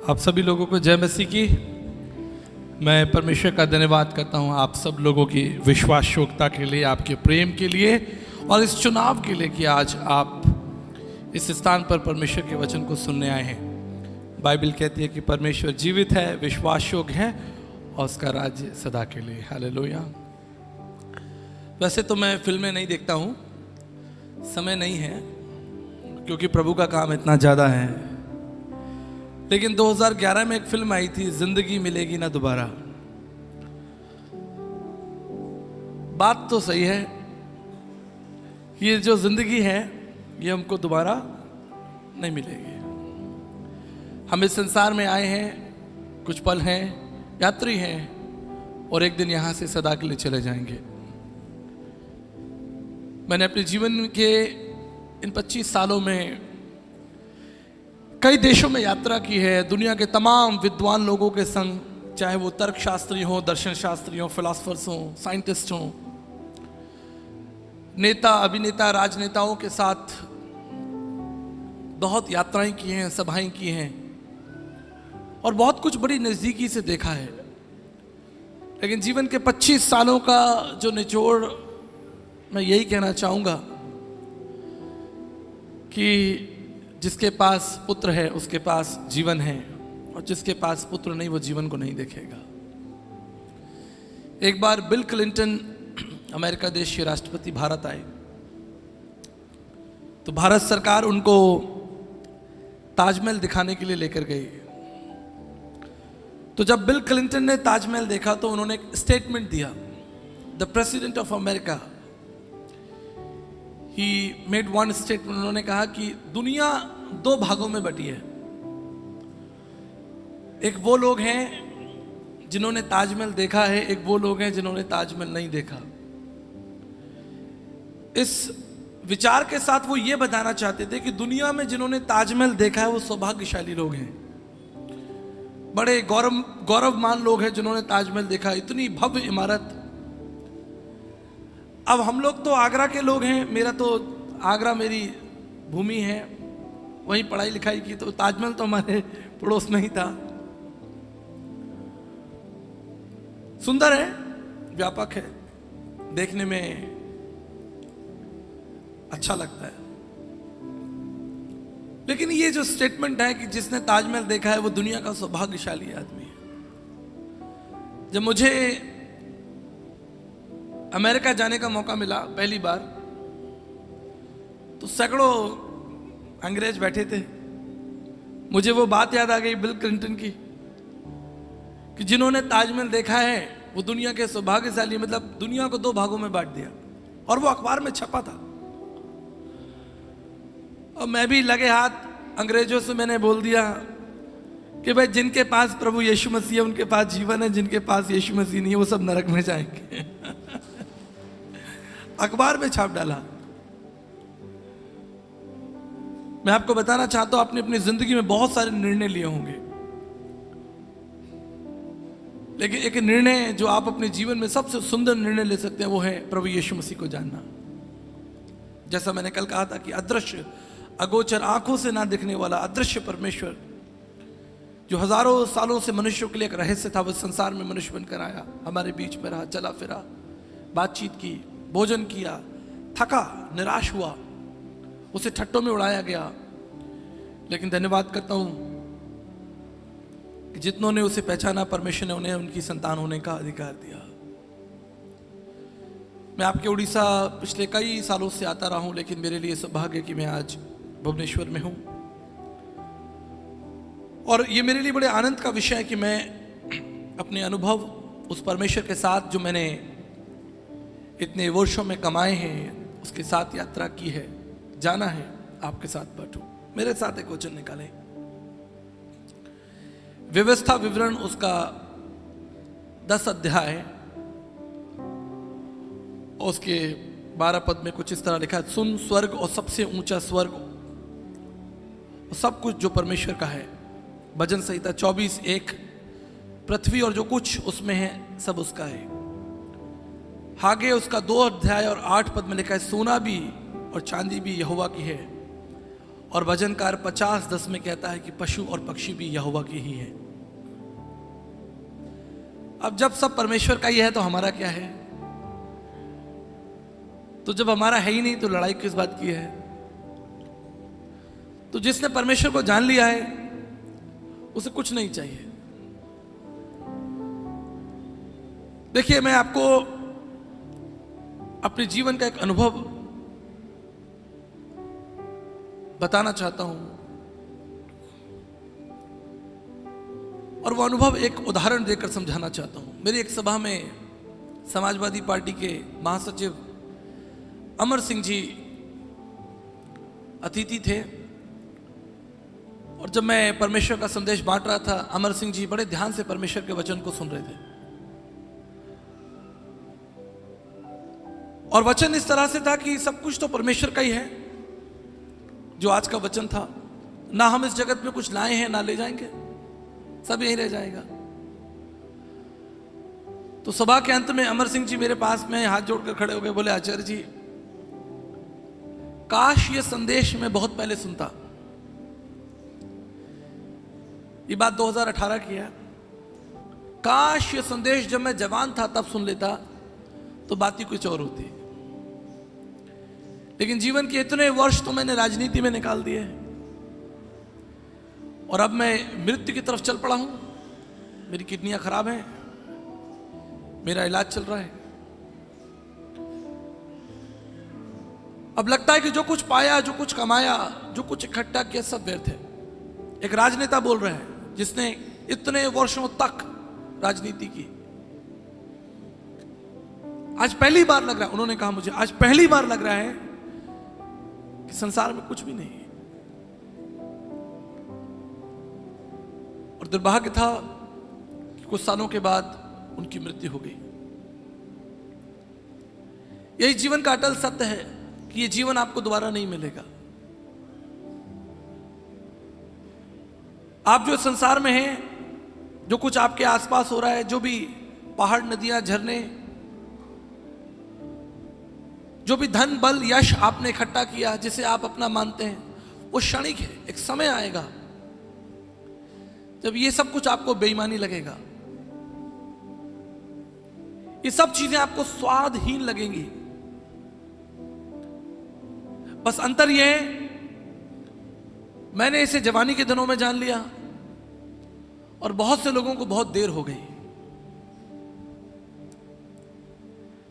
आप सभी लोगों को जय मसीह की। मैं परमेश्वर का धन्यवाद करता हूं आप सब लोगों की विश्वास योग्यता के लिए, आपके प्रेम के लिए और इस चुनाव के लिए कि आज आप इस स्थान पर परमेश्वर के वचन को सुनने आए हैं। बाइबल कहती है कि परमेश्वर जीवित है, विश्वास योग्य है और उसका राज्य सदा के लिए। हालेलुया। वैसे तो मैं फिल्में नहीं देखता हूं, समय नहीं है क्योंकि प्रभु का काम इतना ज़्यादा है, लेकिन 2011 में एक फिल्म आई थी, जिंदगी मिलेगी ना दोबारा। बात तो सही है, ये जो जिंदगी है ये हमको दोबारा नहीं मिलेगी। हम इस संसार में आए हैं, कुछ पल हैं, यात्री हैं और एक दिन यहां से सदा के लिए चले जाएंगे। मैंने अपने जीवन के इन 25 सालों में कई देशों में यात्रा की है, दुनिया के तमाम विद्वान लोगों के संग, चाहे वो तर्कशास्त्री हो, दर्शन शास्त्री हो, फिलोसफर्स हो, साइंटिस्ट हो, नेता अभिनेता राजनेताओं के साथ बहुत यात्राएं की हैं, सभाएं की हैं और बहुत कुछ बड़ी नज़दीकी से देखा है। लेकिन जीवन के 25 सालों का जो निचोड़ मैं यही कहना चाहूँगा कि जिसके पास पुत्र है उसके पास जीवन है और जिसके पास पुत्र नहीं वो जीवन को नहीं देखेगा। एक बार बिल क्लिंटन अमेरिका देश के राष्ट्रपति भारत आए तो भारत सरकार उनको ताजमहल दिखाने के लिए लेकर गई। तो जब बिल क्लिंटन ने ताजमहल देखा तो उन्होंने एक स्टेटमेंट दिया, the president of America he made one statement. उन्होंने कहा कि दुनिया 2 भागों में बटी है। एक वो लोग हैं जिन्होंने ताजमहल देखा है, एक वो लोग हैं जिन्होंने ताजमहल नहीं देखा। इस विचार के साथ वो ये बताना चाहते थे कि दुनिया में जिन्होंने ताजमहल देखा है वो सौभाग्यशाली लोग हैं, बड़े गौरवमान लोग हैं जिन्होंने ताजमहल देखा, इतनी भव्य इमारत। अब हम लोग तो आगरा के लोग हैं, मेरा तो आगरा मेरी भूमि है, वहीं पढ़ाई लिखाई की, तो ताजमहल तो हमारे पड़ोस में ही था। सुंदर है, व्यापक है, देखने में अच्छा लगता है। लेकिन ये जो स्टेटमेंट है कि जिसने ताजमहल देखा है वो दुनिया का सौभाग्यशाली आदमी है। जब मुझे अमेरिका जाने का मौका मिला पहली बार तो सैकड़ों अंग्रेज बैठे थे। मुझे वो बात याद आ गई बिल क्लिंटन की कि जिन्होंने ताजमहल देखा है वो दुनिया के सौभाग्यशाली, मतलब दुनिया को 2 भागों में बांट दिया और वो अखबार में छपा था। और मैं भी लगे हाथ अंग्रेजों से मैंने बोल दिया कि भाई जिनके पास प्रभु यीशु मसीह है उनके पास जीवन है, जिनके पास यीशु मसीह नहीं है वो सब नरक में जाएंगे। अखबार में छाप डाला। मैं आपको बताना चाहता हूं आपने अपनी जिंदगी में बहुत सारे निर्णय लिए होंगे, लेकिन एक निर्णय जो आप अपने जीवन में सबसे सुंदर निर्णय ले सकते हैं वो है प्रभु यीशु मसीह को जानना। जैसा मैंने कल कहा था कि अदृश्य अगोचर आंखों से ना दिखने वाला अदृश्य परमेश्वर जो हजारों सालों से मनुष्यों के लिए एक रहस्य था, वो संसार में मनुष्य बनकर आया, हमारे बीच में रहा, चला फिरा, बातचीत की, भोजन किया, थका, निराश हुआ, उसे ठट्टों में उड़ाया गया। लेकिन धन्यवाद करता हूं कि जितनों ने उसे पहचाना परमेश्वर ने उन्हें उनकी संतान होने का अधिकार दिया। मैं आपके उड़ीसा पिछले कई सालों से आता रहा हूं, लेकिन मेरे लिए सौभाग्य कि मैं आज भुवनेश्वर में हूं और ये मेरे लिए बड़े आनंद का विषय है कि मैं अपने अनुभव उस परमेश्वर के साथ जो मैंने इतने वर्षों में कमाए हैं उसके साथ यात्रा की है, जाना है, आपके साथ बांटूं। मेरे साथ एक वचन निकालें, व्यवस्था विवरण उसका 10 अध्याय और उसके 12 पद में कुछ इस तरह लिखा है, सुन स्वर्ग और सबसे ऊंचा स्वर्ग और सब कुछ जो परमेश्वर का है। भजन संहिता 24:1, पृथ्वी और जो कुछ उसमें है सब उसका है। हागे उसका 2 अध्याय और 8 पद में लिखा है, सोना भी और चांदी भी यहोवा की है और भजनकार 50:10 में कहता है कि पशु और पक्षी भी यहोवा के ही है। अब जब सब परमेश्वर का ही है तो हमारा क्या है? तो जब हमारा है ही नहीं तो लड़ाई किस बात की है? तो जिसने परमेश्वर को जान लिया है उसे कुछ नहीं चाहिए। देखिए, मैं आपको अपने जीवन का एक अनुभव बताना चाहता हूं, और वो अनुभव एक उदाहरण देकर समझाना चाहता हूं। मेरी एक सभा में समाजवादी पार्टी के महासचिव अमर सिंह जी अतिथि थे, और जब मैं परमेश्वर का संदेश बांट रहा था, अमर सिंह जी बड़े ध्यान से परमेश्वर के वचन को सुन रहे थे। और वचन इस तरह से था कि सब कुछ तो परमेश्वर का ही है। जो आज का वचन था, ना हम इस जगत में कुछ लाए हैं ना ले जाएंगे, सब यहीं रह जाएगा। तो सभा के अंत में अमर सिंह जी मेरे पास में हाथ जोड़कर खड़े हो गए, बोले, आचार्य जी, काश ये संदेश मैं बहुत पहले सुनता। ये बात 2018 की है। काश ये संदेश जब मैं जवान था तब सुन लेता तो बात ही कुछ और होती। लेकिन जीवन के इतने वर्ष तो मैंने राजनीति में निकाल दिए, और अब मैं मृत्यु की तरफ चल पड़ा हूं। मेरी किडनियां खराब हैं, मेरा इलाज चल रहा है। अब लगता है कि जो कुछ पाया, जो कुछ कमाया, जो कुछ इकट्ठा किया, सब व्यर्थ है। एक राजनेता बोल रहे हैं जिसने इतने वर्षों तक राजनीति की। आज पहली बार लग रहा है, उन्होंने कहा मुझे, आज पहली बार लग रहा है कि संसार में कुछ भी नहीं है। और दुर्भाग्य था कि कुछ सालों के बाद उनकी मृत्यु हो गई। यही जीवन का अटल सत्य है कि यह जीवन आपको दोबारा नहीं मिलेगा। आप जो संसार में हैं, जो कुछ आपके आसपास हो रहा है, जो भी पहाड़, नदियां, झरने, जो भी धन, बल, यश आपने इकट्ठा किया, जिसे आप अपना मानते हैं, वो क्षणिक है। एक समय आएगा जब ये सब कुछ आपको बेईमानी लगेगा। ये सब चीजें आपको स्वादहीन लगेंगी। बस अंतर यह है, मैंने इसे जवानी के दिनों में जान लिया, और बहुत से लोगों को बहुत देर हो गई।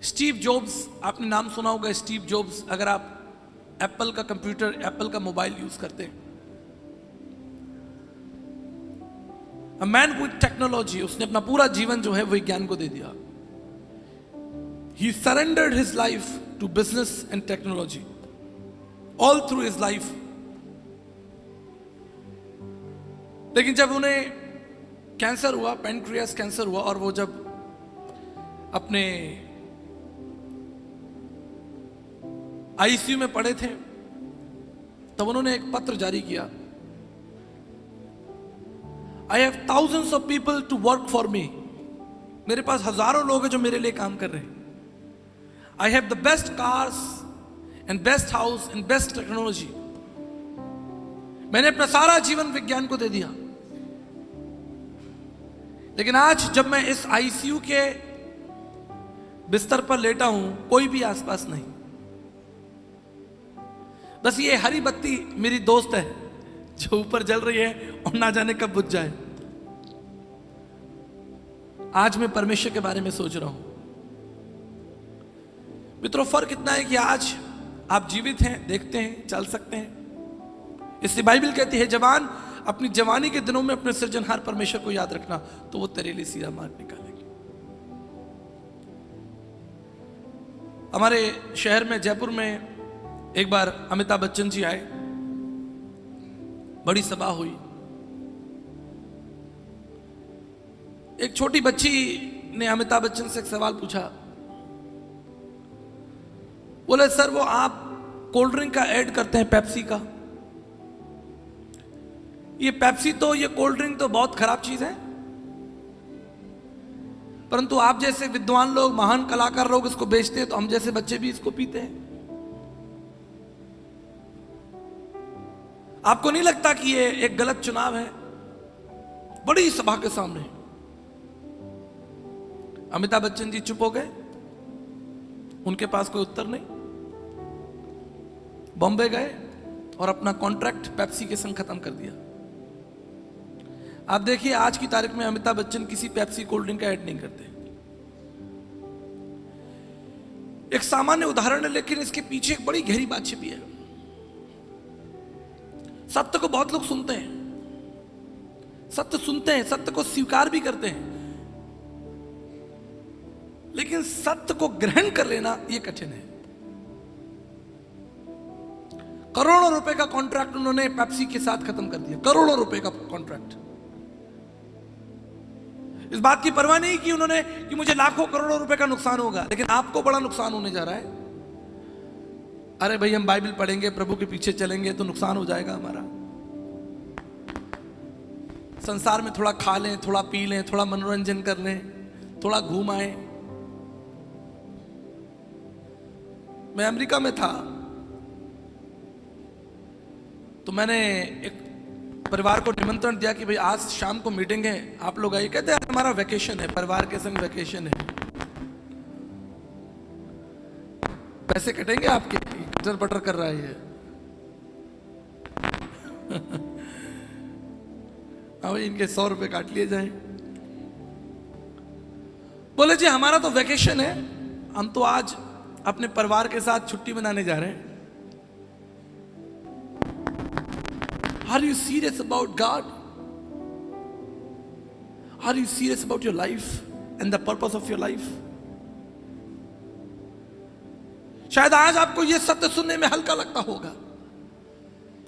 स्टीव जॉब्स, आपने नाम सुना होगा स्टीव जॉब्स। अगर आप एप्पल का कंप्यूटर, एप्पल का मोबाइल यूज करते हैं, अ मैन विद टेक्नोलॉजी, उसने अपना पूरा जीवन जो है विज्ञान को दे दिया। He surrendered his life to business and technology all through his life. लेकिन जब उन्हें कैंसर हुआ, पेनक्रियास कैंसर हुआ, और वो जब अपने आईसीयू में पड़े थे, तब उन्होंने एक पत्र जारी किया, I have thousands of people to work for me. मेरे पास हजारों लोग हैं जो मेरे लिए काम कर रहे हैं। I have the best cars and best house and best technology. मैंने अपना सारा जीवन विज्ञान को दे दिया। लेकिन आज जब मैं इस आईसीयू के बिस्तर पर लेटा हूं, कोई भी आसपास नहीं। बस ये हरी बत्ती मेरी दोस्त है जो ऊपर जल रही है और ना जाने कब बुझ जाए। आज मैं परमेश्वर के बारे में सोच रहा हूं। मित्रों, फर्क इतना है कि आज आप जीवित हैं, देखते हैं, चल सकते हैं। इसलिए बाइबल कहती है, जवान अपनी जवानी के दिनों में अपने सृजनहार परमेश्वर को याद रखना, तो वो तेरे लिए सीधा मार्ग निकालेंगे। हमारे शहर में, जयपुर में, एक बार अमिताभ बच्चन जी आए, बड़ी सभा हुई। एक छोटी बच्ची ने अमिताभ बच्चन से एक सवाल पूछा। बोले, सर वो आप कोल्ड ड्रिंक का ऐड करते हैं, पेप्सी का। ये पेप्सी तो, ये कोल्ड ड्रिंक तो बहुत खराब चीज है, परंतु आप जैसे विद्वान लोग, महान कलाकार लोग इसको बेचते हैं, तो हम जैसे बच्चे भी इसको पीते हैं। आपको नहीं लगता कि ये एक गलत चुनाव है? बड़ी सभा के सामने अमिताभ बच्चन जी चुप हो गए, उनके पास कोई उत्तर नहीं। बॉम्बे गए और अपना कॉन्ट्रैक्ट पेप्सी के संग खत्म कर दिया। आप देखिए आज की तारीख में अमिताभ बच्चन किसी पेप्सी कोल्ड ड्रिंक का ऐड नहीं करते। एक सामान्य उदाहरण है, लेकिन इसके पीछे एक बड़ी गहरी बात छिपी है। सत्य को बहुत लोग सुनते हैं, सत्य सुनते हैं, सत्य को स्वीकार भी करते हैं, लेकिन सत्य को ग्रहण कर लेना यह कठिन है। करोड़ों रुपए का कॉन्ट्रैक्ट उन्होंने पेप्सी के साथ खत्म कर दिया, करोड़ों रुपए का कॉन्ट्रैक्ट। इस बात की परवाह नहीं की उन्होंने कि मुझे लाखों करोड़ों रुपए का नुकसान होगा, लेकिन आपको बड़ा नुकसान होने जा रहा है। अरे भाई हम बाइबल पढ़ेंगे, प्रभु के पीछे चलेंगे तो नुकसान हो जाएगा हमारा। संसार में थोड़ा खा लें, थोड़ा पी लें, थोड़ा मनोरंजन कर लें, थोड़ा घूम आए। मैं अमेरिका में था तो मैंने एक परिवार को निमंत्रण दिया कि भाई आज शाम को मीटिंग है, आप लोग आइए। कहते हैं हमारा वेकेशन है, परिवार के संग वेकेशन है। पैसे कटेंगे आपके, कटर बटर कर रहा है ये। भाई इनके 100 रुपए काट लिए जाएं। बोले जी हमारा तो वेकेशन है, हम तो आज अपने परिवार के साथ छुट्टी मनाने जा रहे हैं। Are you serious about God? Are you serious about your life and the purpose of your life? शायद आज आपको यह सत्य सुनने में हल्का लगता होगा,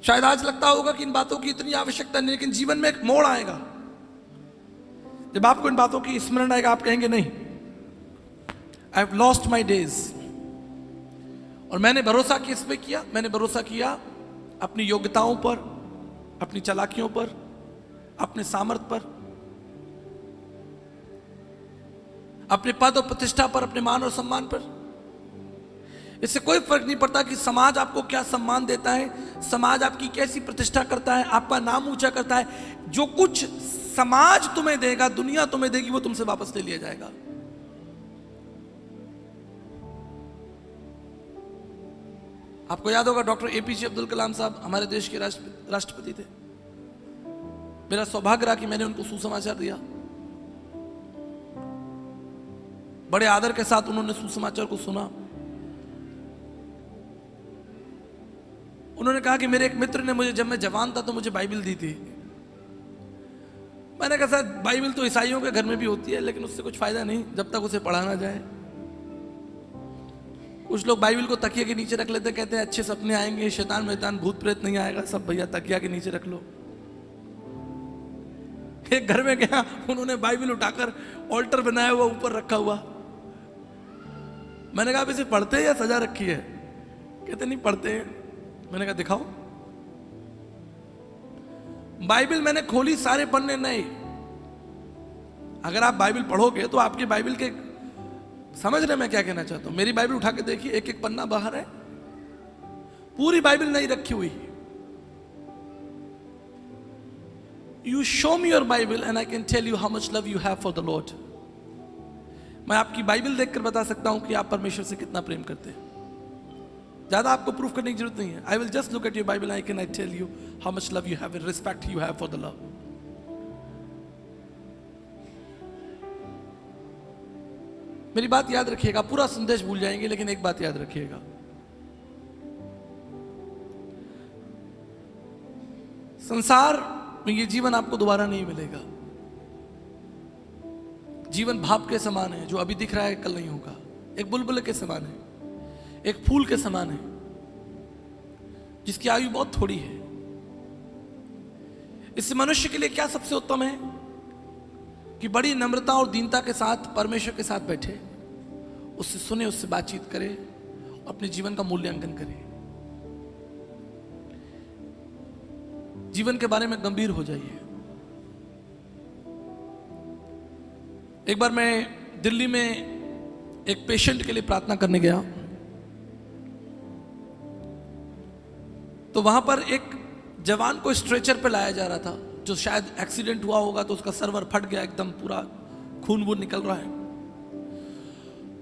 शायद आज लगता होगा कि इन बातों की इतनी आवश्यकता नहीं, लेकिन जीवन में एक मोड़ आएगा जब आपको इन बातों की स्मरण आएगा। आप कहेंगे नहीं, आई हैव लॉस्ट माई डेज। और मैंने भरोसा किस पे किया? मैंने भरोसा किया अपनी योग्यताओं पर, अपनी चालाकियों पर, अपने सामर्थ्य पर, अपने पद और प्रतिष्ठा पर, अपने मान और सम्मान पर। इससे कोई फर्क नहीं पड़ता कि समाज आपको क्या सम्मान देता है, समाज आपकी कैसी प्रतिष्ठा करता है, आपका नाम ऊंचा करता है। जो कुछ समाज तुम्हें देगा, दुनिया तुम्हें देगी, वो तुमसे वापस ले लिया जाएगा। आपको याद होगा डॉक्टर एपीजे अब्दुल कलाम साहब हमारे देश के राष्ट्रपति थे। मेरा सौभाग्य रहा कि मैंने उनको सुसमाचार दिया। बड़े आदर के साथ उन्होंने सुसमाचार को सुना। उन्होंने कहा कि मेरे एक मित्र ने मुझे, जब मैं जवान था तो मुझे बाइबल दी थी। मैंने कहा सर बाइबल तो ईसाइयों के घर में भी होती है, लेकिन उससे कुछ फायदा नहीं जब तक उसे पढ़ा ना जाए। कुछ लोग बाइबल को तकिया के नीचे रख लेते, कहते हैं अच्छे सपने आएंगे, शैतान मैतान भूत प्रेत नहीं आएगा। सब भैया तकिया के नीचे रख लो। एक घर में गया, उन्होंने बाइबल उठाकर ऑल्टर बनाया हुआ ऊपर रखा हुआ। मैंने कहा आप इसे पढ़ते हैं या सजा रखी है? कहते नहीं पढ़ते हैं। मैंने कहा दिखाओ। बाइबल मैंने खोली, सारे पन्ने नए। अगर आप बाइबल पढ़ोगे तो आपकी बाइबल के, समझ रहे मैं क्या कहना चाहता हूं? मेरी बाइबल उठा के देखिए, एक एक पन्ना बाहर है, पूरी बाइबल नहीं रखी हुई। You show me your Bible and I can tell you how much love you have for the Lord. मैं आपकी बाइबल देखकर बता सकता हूं कि आप परमेश्वर से कितना प्रेम करते हैं। ज्यादा आपको प्रूफ करने की जरूरत नहीं है। I will just look at your Bible and I tell you how much love you have and respect you have for the love. मेरी बात याद रखिएगा, पूरा संदेश भूल जाएंगे, लेकिन एक बात याद रखिएगा, संसार में ये जीवन आपको दोबारा नहीं मिलेगा। जीवन भाप के समान है, जो अभी दिख रहा है कल नहीं होगा। एक बुलबुल के समान है, एक फूल के समान है जिसकी आयु बहुत थोड़ी है। इस मनुष्य के लिए क्या सबसे उत्तम है कि बड़ी नम्रता और दीनता के साथ परमेश्वर के साथ बैठे, उससे सुने, उससे बातचीत करे, अपने जीवन का मूल्यांकन करे, जीवन के बारे में गंभीर हो जाइए। एक बार मैं दिल्ली में एक पेशेंट के लिए प्रार्थना करने गया, तो वहां पर एक जवान को स्ट्रेचर पे लाया जा रहा था, जो शायद एक्सीडेंट हुआ होगा तो उसका सर्वर फट गया, एकदम पूरा खून वून निकल रहा है।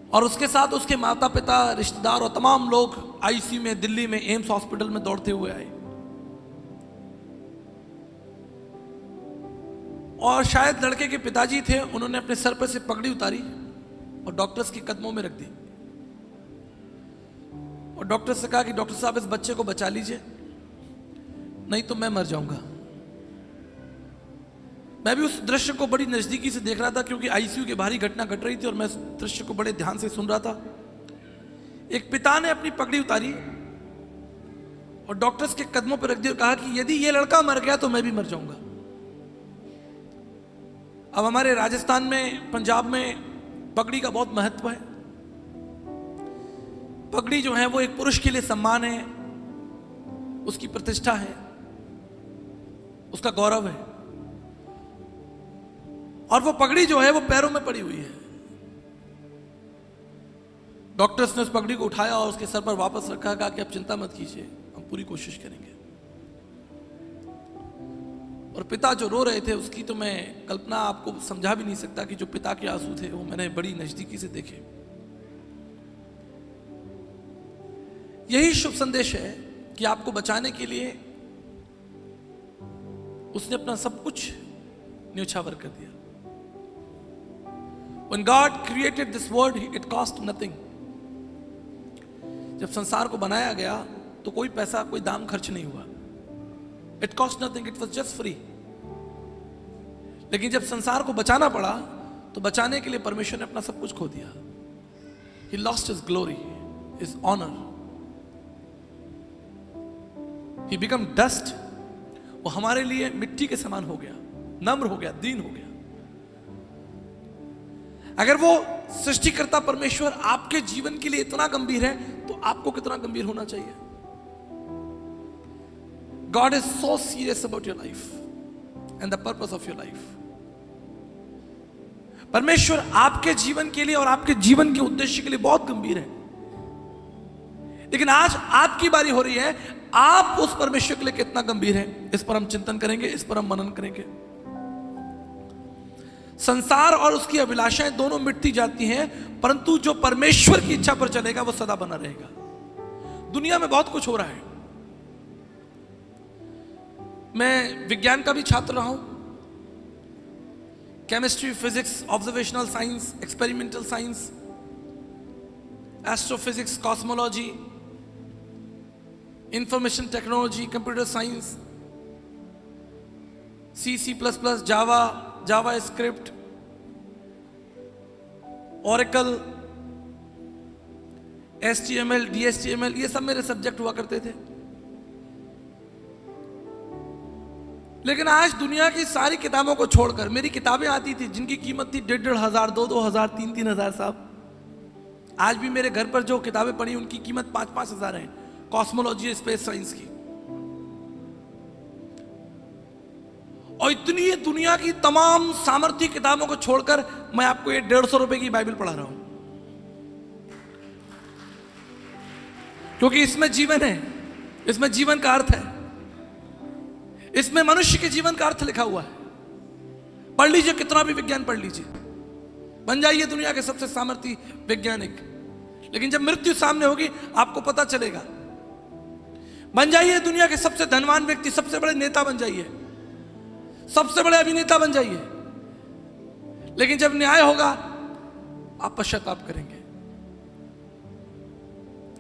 और उसके साथ उसके माता पिता, रिश्तेदार और तमाम लोग आईसीयू में, दिल्ली में एम्स हॉस्पिटल में दौड़ते हुए आए। और शायद लड़के के पिताजी थे, उन्होंने अपने सर पर से पगड़ी उतारी और डॉक्टर्स के कदमों में रख दी और डॉक्टर से कहा कि डॉक्टर साहब इस बच्चे को बचा लीजिए, नहीं तो मैं मर जाऊंगा। मैं भी उस दृश्य को बड़ी नजदीकी से देख रहा था, क्योंकि आईसीयू की भारी घटना घट रही थी और मैं उस दृश्य को बड़े ध्यान से सुन रहा था। एक पिता ने अपनी पगड़ी उतारी और डॉक्टर्स के कदमों पर रख दी और कहा कि यदि ये लड़का मर गया तो मैं भी मर जाऊंगा। अब हमारे राजस्थान में, पंजाब में पगड़ी का बहुत महत्व है। पगड़ी जो है वो एक पुरुष के लिए सम्मान है, उसकी प्रतिष्ठा है, उसका गौरव है। और वो पगड़ी जो है वो पैरों में पड़ी हुई है। डॉक्टर्स ने उस पगड़ी को उठाया और उसके सर पर वापस रखा, कहा कि आप चिंता मत कीजिए, हम पूरी कोशिश करेंगे। और पिता जो रो रहे थे, उसकी तो मैं कल्पना आपको समझा भी नहीं सकता कि जो पिता के आंसू थे वो मैंने बड़ी नजदीकी से देखे। यही शुभ संदेश है कि आपको बचाने के लिए उसने अपना सब कुछ न्योछावर कर दिया। When God created this world, it cost nothing. जब संसार को बनाया गया तो कोई पैसा, कोई दाम खर्च नहीं हुआ। It cost nothing, it was just free. लेकिन जब संसार को बचाना पड़ा तो बचाने के लिए परमेश्वर ने अपना सब कुछ खो दिया। He lost his glory, his honor. He became dust. वो हमारे लिए मिट्टी के समान हो गया, नम्र हो गया, दीन हो गया। अगर वो सृष्टिकर्ता परमेश्वर आपके जीवन के लिए इतना गंभीर है तो आपको कितना गंभीर होना चाहिए। God is so serious about your life and the purpose of your life. परमेश्वर आपके जीवन के लिए और आपके जीवन के उद्देश्य के लिए बहुत गंभीर है। लेकिन आज आपकी बारी हो रही है, आप उस परमेश्वर के लिए कितना गंभीर है, इस पर हम चिंतन करेंगे, इस पर हम मनन करेंगे। संसार और उसकी अभिलाषाएं दोनों मिटती जाती हैं, परंतु जो परमेश्वर की इच्छा पर चलेगा वो सदा बना रहेगा। दुनिया में बहुत कुछ हो रहा है। मैं विज्ञान का भी छात्र रहा हूं, chemistry, physics, observational science, experimental science, astrophysics, cosmology, information technology, computer science, C++, जावा स्क्रिप्ट, ओरेकल, HTML, DHTML, ये सब मेरे सब्जेक्ट हुआ करते थे। लेकिन आज दुनिया की सारी किताबों को छोड़कर मेरी किताबें आती थी जिनकी कीमत थी 1,500, 2,000, 3,000 साहब। आज भी मेरे घर पर जो किताबें पड़ी उनकी कीमत 5,000 है, कॉस्मोलॉजी, स्पेस साइंस की। और इतनी दुनिया की तमाम सामर्थ्य किताबों को छोड़कर मैं आपको ये 150 रुपए की बाइबल पढ़ा रहा हूं, क्योंकि इसमें जीवन है, इसमें जीवन का अर्थ है, इसमें मनुष्य के जीवन का अर्थ लिखा हुआ है। पढ़ लीजिए, कितना भी विज्ञान पढ़ लीजिए, बन जाइए दुनिया के सबसे सामर्थ्य वैज्ञानिक। लेकिन जब मृत्यु सामने होगी आपको पता चलेगा। बन जाइए दुनिया के सबसे धनवान व्यक्ति, सबसे बड़े नेता बन जाइए, सबसे बड़े अभिनेता बन जाइए, लेकिन जब न्याय होगा आप पश्चाताप करेंगे।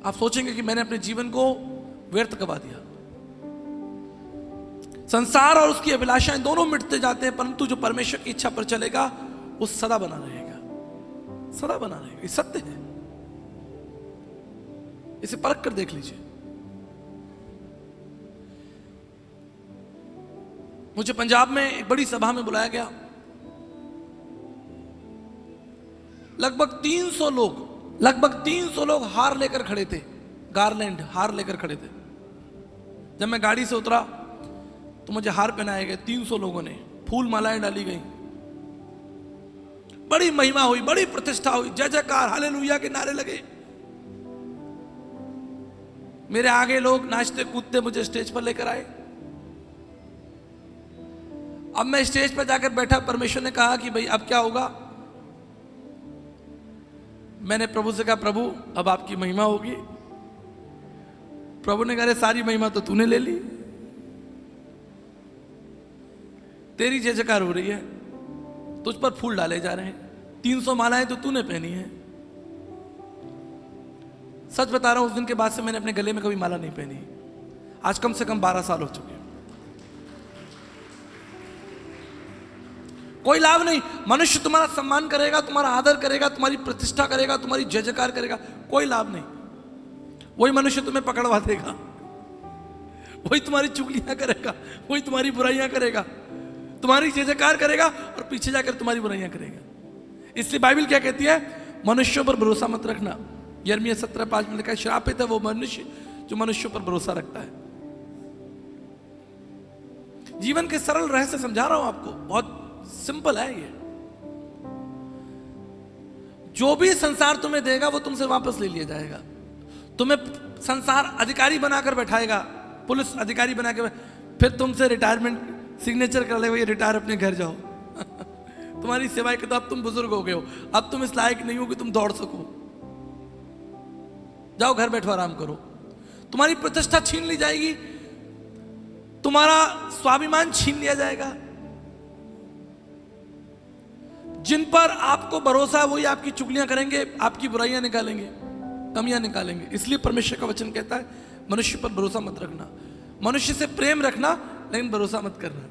आप सोचेंगे कि मैंने अपने जीवन को व्यर्थ गवा दिया। संसार और उसकी अभिलाषाएं दोनों मिटते जाते हैं, परंतु जो परमेश्वर की इच्छा पर चलेगा वो सदा बना रहेगा, सदा बना रहेगा। ये सत्य है, इसे परख कर देख लीजिए। मुझे पंजाब में एक बड़ी सभा में बुलाया गया। लगभग 300 लोग हार लेकर खड़े थे, गारलैंड हार लेकर खड़े थे। जब मैं गाड़ी से उतरा तो मुझे हार पहनाए गए, 300 लोगों ने, फूल मालाएं डाली गई, बड़ी महिमा हुई, बड़ी प्रतिष्ठा हुई, जय जयकार, हालेलुया के नारे लगे। मेरे आगे लोग नाचते कूदते मुझे स्टेज पर लेकर आए। अब मैं स्टेज पर जाकर बैठा, परमेश्वर ने कहा कि भाई अब क्या होगा। मैंने प्रभु से कहा, प्रभु अब आपकी महिमा होगी। प्रभु ने कहा, सारी महिमा तो तूने ले ली, तेरी जय जयकार हो रही है, तुझ पर फूल डाले जा रहे हैं, 300 मालाएं तो तूने पहनी है। सच बता रहा हूं, उस दिन के बाद से मैंने अपने गले में कभी माला नहीं पहनी। आज कम से कम 12 साल हो चुके हैं। कोई लाभ नहीं। मनुष्य तुम्हारा सम्मान करेगा, तुम्हारा आदर करेगा, तुम्हारी प्रतिष्ठा करेगा, तुम्हारी जय जयकार करेगा, कोई लाभ नहीं। वही मनुष्य तुम्हें पकड़वा देगा, वही तुम्हारी चुगलियां करेगा, वही तुम्हारी बुराइयां करेगा, तुम्हारी जय जयकार करेगा और पीछे जाकर तुम्हारी बुराइयां करेगा। इसलिए बाइबल क्या कहती है, मनुष्यों पर भरोसा मत रखना। यिर्मयाह 17:5 में लिखा है, श्रापित है वो मनुष्य जो मनुष्यों पर भरोसा रखता है। जीवन के सरल रहस्य समझा रहा हूं आपको, बहुत सिंपल है ये। जो भी संसार तुम्हें देगा वो तुमसे वापस ले लिया जाएगा। तुम्हें संसार अधिकारी बनाकर बैठाएगा, पुलिस अधिकारी बनाकर, फिर तुमसे रिटायरमेंट सिग्नेचर कर ले, रिटायर अपने घर जाओ। तुम्हारी सेवाएं के तो अब तुम बुजुर्ग हो गए हो, अब तुम इस लायक नहीं हो कि तुम दौड़ सको, जाओ घर बैठो आराम करो। तुम्हारी प्रतिष्ठा छीन ली जाएगी, तुम्हारा स्वाभिमान छीन लिया जाएगा। जिन पर आपको भरोसा है वही आपकी चुगलियां करेंगे, आपकी बुराइयां निकालेंगे, कमियां निकालेंगे। इसलिए परमेश्वर का वचन कहता है, मनुष्य पर भरोसा मत रखना। मनुष्य से प्रेम रखना, लेकिन भरोसा मत करना।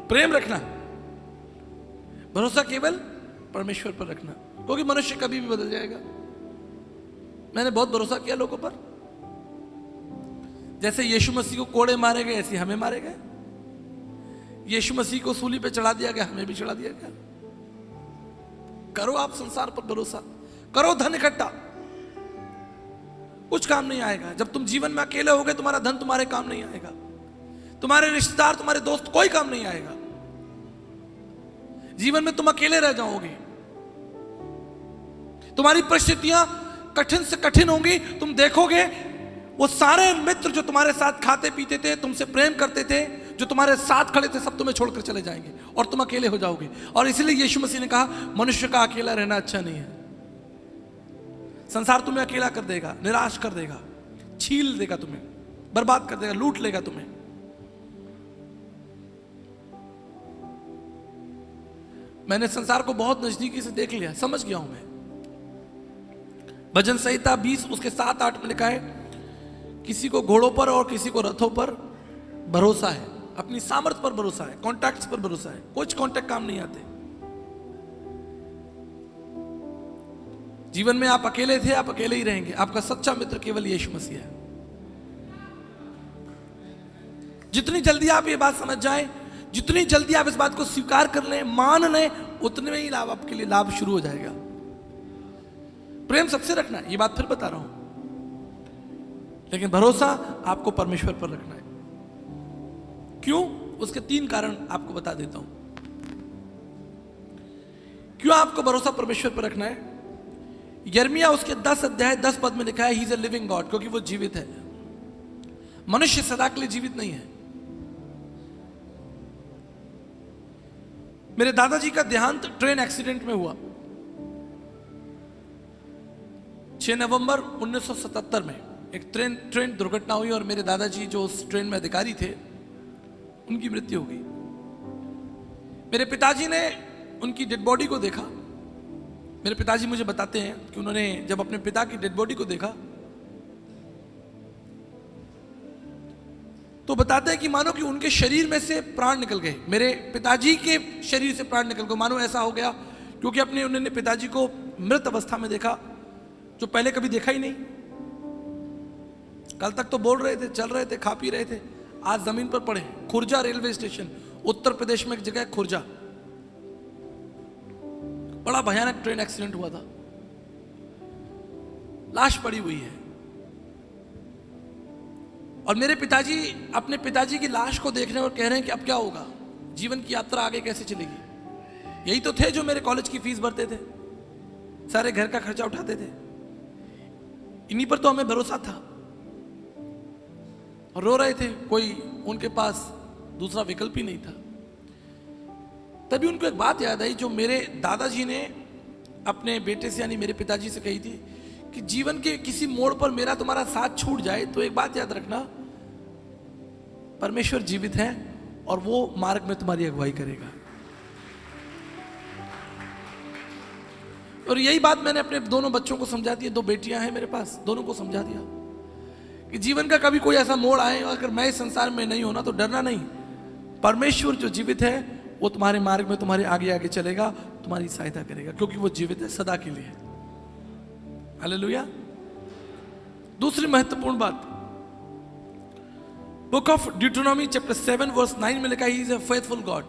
प्रेम रखना, भरोसा केवल परमेश्वर पर रखना, क्योंकि मनुष्य कभी भी बदल जाएगा। मैंने बहुत भरोसा किया लोगों पर। जैसे यीशु मसीह को कोड़े मारे गए, ऐसे हमें मारे गए। यीशु मसीह को सूली पे चढ़ा दिया गया, हमें भी चढ़ा दिया गया। करो आप संसार पर भरोसा, करो धन इकट्ठा, कुछ काम नहीं आएगा। जब तुम जीवन में अकेले होगे, तुम्हारा धन तुम्हारे काम नहीं आएगा, तुम्हारे रिश्तेदार, तुम्हारे दोस्त, कोई काम नहीं आएगा। जीवन में तुम अकेले रह जाओगे, तुम्हारी परिस्थितियां कठिन से कठिन होंगी। तुम देखोगे वो सारे मित्र जो तुम्हारे साथ खाते पीते थे, तुमसे प्रेम करते थे, जो तुम्हारे साथ खड़े थे, सब तुम्हें छोड़कर चले जाएंगे और तुम अकेले हो जाओगे। और इसलिए यीशु मसीह ने कहा, मनुष्य का अकेला रहना अच्छा नहीं है। संसार तुम्हें अकेला कर देगा, निराश कर देगा, छील देगा तुम्हें, बर्बाद कर देगा, लूट लेगा तुम्हें। मैंने संसार को बहुत नजदीकी से देख लिया, समझ गया हूं मैं। भजन संहिता 20 उसके 7-8 में लिखा है, किसी को घोड़ों पर और किसी को रथों पर भरोसा है, अपनी सामर्थ्य पर भरोसा है, कॉन्टैक्ट्स पर भरोसा है। कुछ कॉन्टैक्ट काम नहीं आते। जीवन में आप अकेले थे, आप अकेले ही रहेंगे। आपका सच्चा मित्र केवल यीशु मसीह है। जितनी जल्दी आप ये बात समझ जाएं, जितनी जल्दी आप इस बात को स्वीकार कर लें, मान लें, उतने में ही लाभ आपके लिए लाभ शुरू हो जाएगा। प्रेम सबसे रखना है, ये बात फिर बता रहा हूं, लेकिन भरोसा आपको परमेश्वर पर रखना है। क्यों? उसके 3 कारण आपको बता देता हूं। क्यों आपको भरोसा परमेश्वर पर रखना है? यिर्मयाह उसके 10 में लिखा है, he is a living God, क्योंकि वो जीवित है। मनुष्य सदा के लिए जीवित नहीं है। मेरे दादाजी का देहांत ट्रेन एक्सीडेंट में हुआ 6 नवंबर 1977 में। एक ट्रेन दुर्घटना हुई और मेरे दादाजी जो उस ट्रेन में अधिकारी थे, उनकी मृत्यु हो गई। मेरे पिताजी ने उनकी डेड बॉडी को देखा। मेरे पिताजी मुझे बताते हैं कि उन्होंने जब अपने पिता की डेड बॉडी को देखा तो बताते हैं कि मानो कि उनके शरीर में से प्राण निकल गए। मेरे पिताजी के शरीर से प्राण निकल गए, मानो ऐसा हो गया, क्योंकि उन्होंने पिताजी को मृत अवस्था में देखा, जो पहले कभी देखा ही नहीं। कल तक तो बोल रहे थे, चल रहे थे, खा पी रहे थे, आज जमीन पर पड़े। खुर्जा रेलवे स्टेशन, उत्तर प्रदेश में एक जगह है खुर्जा, बड़ा भयानक ट्रेन एक्सीडेंट हुआ था। लाश पड़ी हुई है और मेरे पिताजी अपने पिताजी की लाश को देख रहे हैं और कह रहे हैं कि अब क्या होगा, जीवन की यात्रा आगे कैसे चलेगी। यही तो थे जो मेरे कॉलेज की फीस भरते थे, सारे घर का खर्चा उठाते थे, इन्हीं पर तो हमें भरोसा था। और रो रहे थे, कोई उनके पास दूसरा विकल्प ही नहीं था। तभी उनको एक बात याद आई जो मेरे दादाजी ने अपने बेटे से यानी मेरे पिताजी से कही थी कि जीवन के किसी मोड़ पर मेरा तुम्हारा साथ छूट जाए तो एक बात याद रखना, परमेश्वर जीवित है और वो मार्ग में तुम्हारी अगुवाई करेगा। और यही बात मैंने अपने दोनों बच्चों को समझा दी, 2 बेटियां हैं मेरे पास, दोनों को समझा दिया कि जीवन का कभी कोई ऐसा मोड़ आए अगर मैं इस संसार में नहीं होना तो डरना नहीं, परमेश्वर जो जीवित है वो तुम्हारे मार्ग में तुम्हारे आगे आगे चलेगा, तुम्हारी सहायता करेगा, क्योंकि वो जीवित है सदा के लिए। हालेलुया। दूसरी महत्वपूर्ण बात, बुक ऑफ ड्यूटोनॉमी चैप्टर 7 वर्स 9 में लिखा है, he is a faithful God.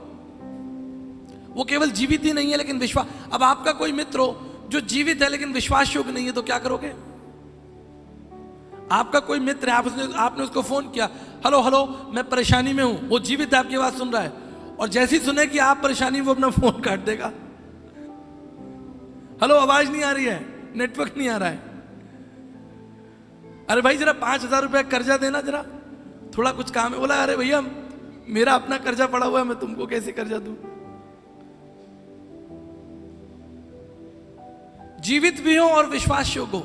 वो केवल जीवित ही नहीं है लेकिन विश्वास। अब आपका कोई मित्र हो जो जीवित है लेकिन विश्वास योग्य नहीं है तो क्या करोगे? आपका कोई मित्र है, आपने उसको फोन किया, हेलो हेलो मैं परेशानी में हूं, वो जीवित है, आपकी बात सुन रहा है, और जैसे ही सुने कि आप परेशानी, वो अपना फोन काट देगा। हेलो आवाज नहीं आ रही है, नेटवर्क नहीं आ रहा है, अरे भाई जरा 5,000 रुपया कर्जा देना, जरा थोड़ा कुछ काम है। बोला अरे भैया मेरा अपना कर्जा पड़ा हुआ है, मैं तुमको कैसे कर्जा दूं? जीवित भी हो और विश्वास योग्य हो।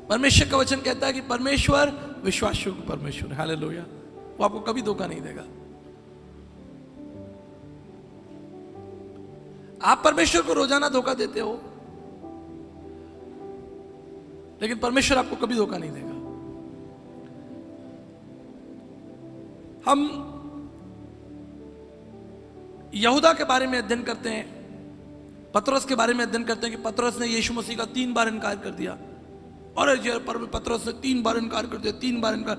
परमेश्वर का वचन कहता है कि परमेश्वर विश्वास योग्य परमेश्वर है। हालेलुया। वो आपको कभी धोखा नहीं देगा। आप परमेश्वर को रोजाना धोखा देते हो लेकिन परमेश्वर आपको कभी धोखा नहीं देगा। हम यहूदा के बारे में अध्ययन करते हैं, पतरस के बारे में अध्ययन करते हैं कि पतरस ने यीशु मसीह का 3 बार इनकार कर दिया, और पतरस ने 3 बार इनकार कर दिया, 3 बार इनकार,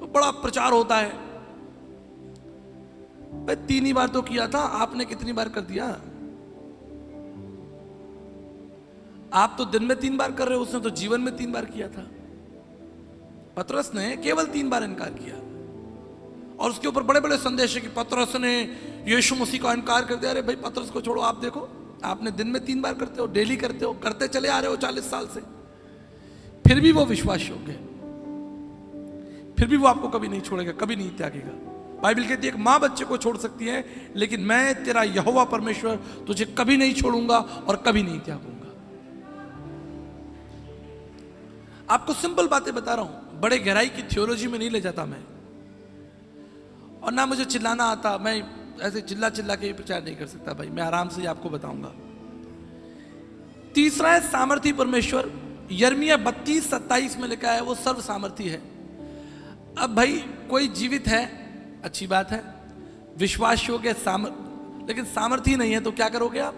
बड़ा प्रचार होता है। भाई 3 ही बार तो किया था, आपने कितनी बार कर दिया? आप तो दिन में 3 बार कर रहे हो, उसने तो जीवन में 3 बार किया था। पतरस ने केवल 3 बार इनकार किया, और उसके ऊपर बड़े बड़े संदेश है कि पतरस ने यीशु मसीह का इनकार कर दिया। अरे भाई पतरस को छोड़ो, आप देखो आपने दिन में 3 बार करते हो, डेली करते हो, करते चले आ रहे हो 40 साल से, फिर भी वो विश्वास योग्य है, फिर भी वो आपको कभी नहीं छोड़ेगा, कभी नहीं त्यागेगा। बाइबल कहती है एक मां बच्चे को छोड़ सकती है लेकिन मैं तेरा यहोवा परमेश्वर तुझे कभी नहीं छोड़ूंगा और कभी नहीं त्यागूंगा। आपको सिंपल बातें बता रहा हूं, बड़े गहराई की थियोलॉजी में नहीं ले जाता मैं, और ना मुझे चिल्लाना आता, मैं ऐसे चिल्ला चिल्ला के प्रचार नहीं कर सकता भाई, मैं आराम से आपको बताऊंगा। तीसरा है सामर्थी परमेश्वर। यिर्मयाह 32:27 में लिखा है वो सर्व सामर्थी है। अब भाई कोई जीवित है, अच्छी बात है, विश्वास योग्य लेकिन सामर्थी नहीं है तो क्या करोगे आप?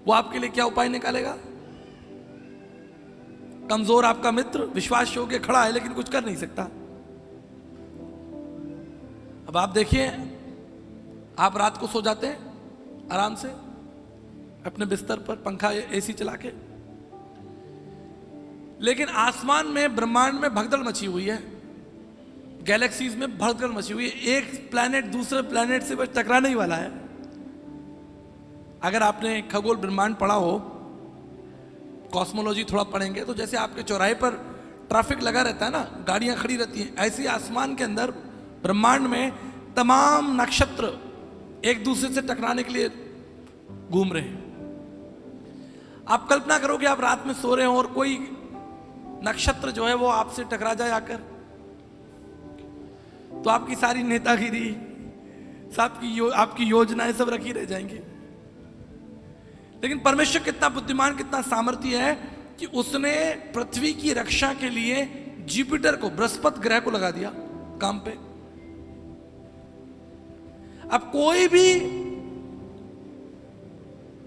वो आपके लिए क्या उपाय निकालेगा? कमजोर आपका मित्र विश्वास योग्य खड़ा है लेकिन कुछ कर नहीं सकता। अब आप देखिए, आप रात को सो जाते हैं आराम से अपने बिस्तर पर पंखा एसी चला के, लेकिन आसमान में ब्रह्मांड में भगदड़ मची हुई है, गैलेक्सीज में भगदड़ मची हुई है, एक प्लैनेट दूसरे प्लैनेट से बस टकराने ही वाला है। अगर आपने खगोल ब्रह्मांड पढ़ा हो, कॉस्मोलॉजी थोड़ा पढ़ेंगे तो जैसे आपके चौराहे पर ट्रैफिक लगा रहता है ना, गाड़ियां खड़ी रहती हैं, ऐसे ही आसमान के अंदर ब्रह्मांड में तमाम नक्षत्र एक दूसरे से टकराने के लिए घूम रहे हैं। आप कल्पना करो कि आप रात में सो रहे हो और कोई नक्षत्र जो है वो आपसे टकरा जाए आकर, तो आपकी सारी नेतागिरी, आपकी योजनाएं सब रखी रह जाएंगी। लेकिन परमेश्वर कितना बुद्धिमान, कितना सामर्थ्य है कि उसने पृथ्वी की रक्षा के लिए जुपिटर को, बृहस्पति ग्रह को लगा दिया काम पे। अब कोई भी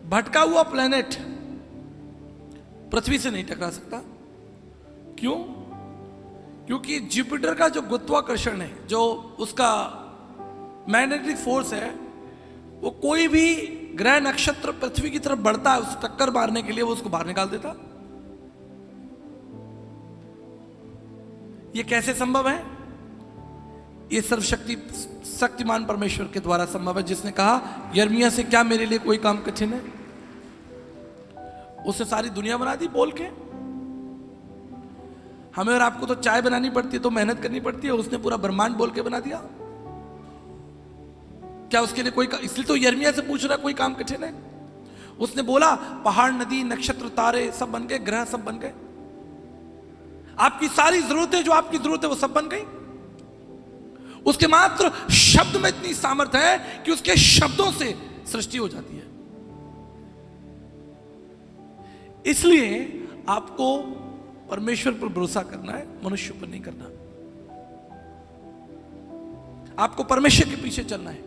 भटका हुआ प्लेनेट पृथ्वी से नहीं टकरा सकता। क्यों? क्योंकि जुपिटर का जो गुरुत्वाकर्षण है, जो उसका मैग्नेटिक फोर्स है, वो कोई भी ग्रह नक्षत्र पृथ्वी की तरफ बढ़ता है उसे टक्कर मारने के लिए, वो उसको बाहर निकाल देता। ये कैसे संभव है? ये शक्तिमान परमेश्वर के द्वारा संभव है, जिसने कहा यिर्मयाह से क्या मेरे लिए कोई काम कठिन है। उसने सारी दुनिया बना दी बोल के। हमें और आपको तो चाय बनानी पड़ती है, तो मेहनत करनी पड़ती है, उसने पूरा ब्रह्मांड बोल के बना दिया। क्या उसके लिए कोई, इसलिए तो यिर्मयाह से पूछ रहा कोई काम कठिन है? उसने बोला पहाड़, नदी, नक्षत्र, तारे सब बन गए, ग्रह सब बन गए। आपकी सारी जरूरतें, जो आपकी जरूरत है वो सब बन गई। उसके मात्र शब्द में इतनी सामर्थ्य है कि उसके शब्दों से सृष्टि हो जाती है। इसलिए आपको परमेश्वर पर भरोसा करना है, मनुष्य पर नहीं करना। आपको परमेश्वर के पीछे चलना है।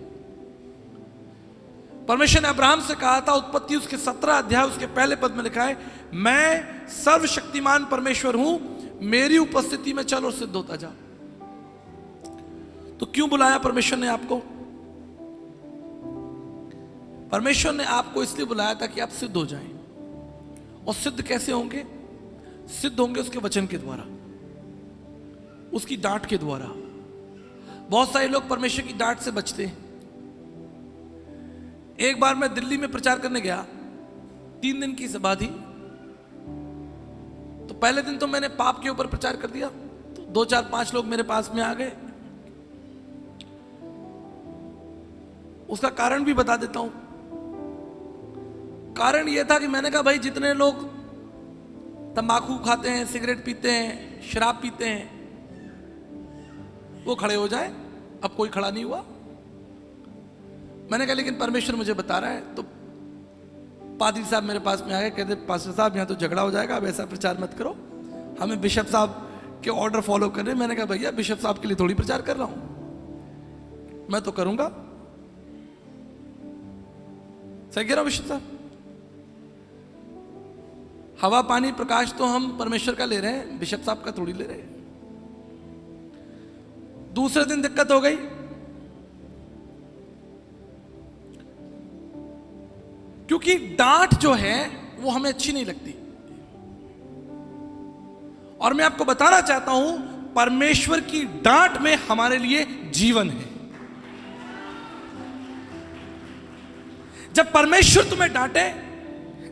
परमेश्वर ने अब्राहम से कहा था, उत्पत्ति उसके 17 अध्याय उसके पहले पद में लिखा है, मैं सर्वशक्तिमान परमेश्वर हूं, मेरी उपस्थिति में चल और सिद्ध होता जा। तो क्यों बुलाया परमेश्वर ने आपको? परमेश्वर ने आपको इसलिए बुलाया था कि आप सिद्ध हो जाएं। और सिद्ध कैसे होंगे? सिद्ध होंगे उसके वचन के द्वारा, उसकी डांट के द्वारा। बहुत सारे लोग परमेश्वर की डांट से बचते हैं। एक बार मैं दिल्ली में प्रचार करने गया, 3 दिन की सभा थी। तो पहले दिन तो मैंने पाप के ऊपर प्रचार कर दिया, तो 2, 4, 5 लोग मेरे पास में आ गए। उसका कारण भी बता देता हूं। कारण यह था कि मैंने कहा भाई, जितने लोग तंबाकू खाते हैं, सिगरेट पीते हैं, शराब पीते हैं, वो खड़े हो जाए। अब कोई खड़ा नहीं हुआ। मैंने कहा लेकिन परमेश्वर मुझे बता रहा है। तो पादरी साहब मेरे पास में आ गए, कहते पास्टर साहब यहां तो झगड़ा हो जाएगा, अब ऐसा प्रचार मत करो, हमें बिशप साहब के ऑर्डर फॉलो कर रहे हैं। मैंने कहा भैया, बिशप साहब के लिए थोड़ी प्रचार कर रहा हूं, मैं तो करूंगा। सही कह रहा हूं बिशप साहब? हवा, पानी, प्रकाश तो हम परमेश्वर का ले रहे हैं, बिशप साहब का थोड़ी ले रहे हैं। दूसरे दिन दिक्कत हो गई। क्योंकि डांट जो है वो हमें अच्छी नहीं लगती। और मैं आपको बताना चाहता हूं, परमेश्वर की डांट में हमारे लिए जीवन है। जब परमेश्वर तुम्हें डांटे,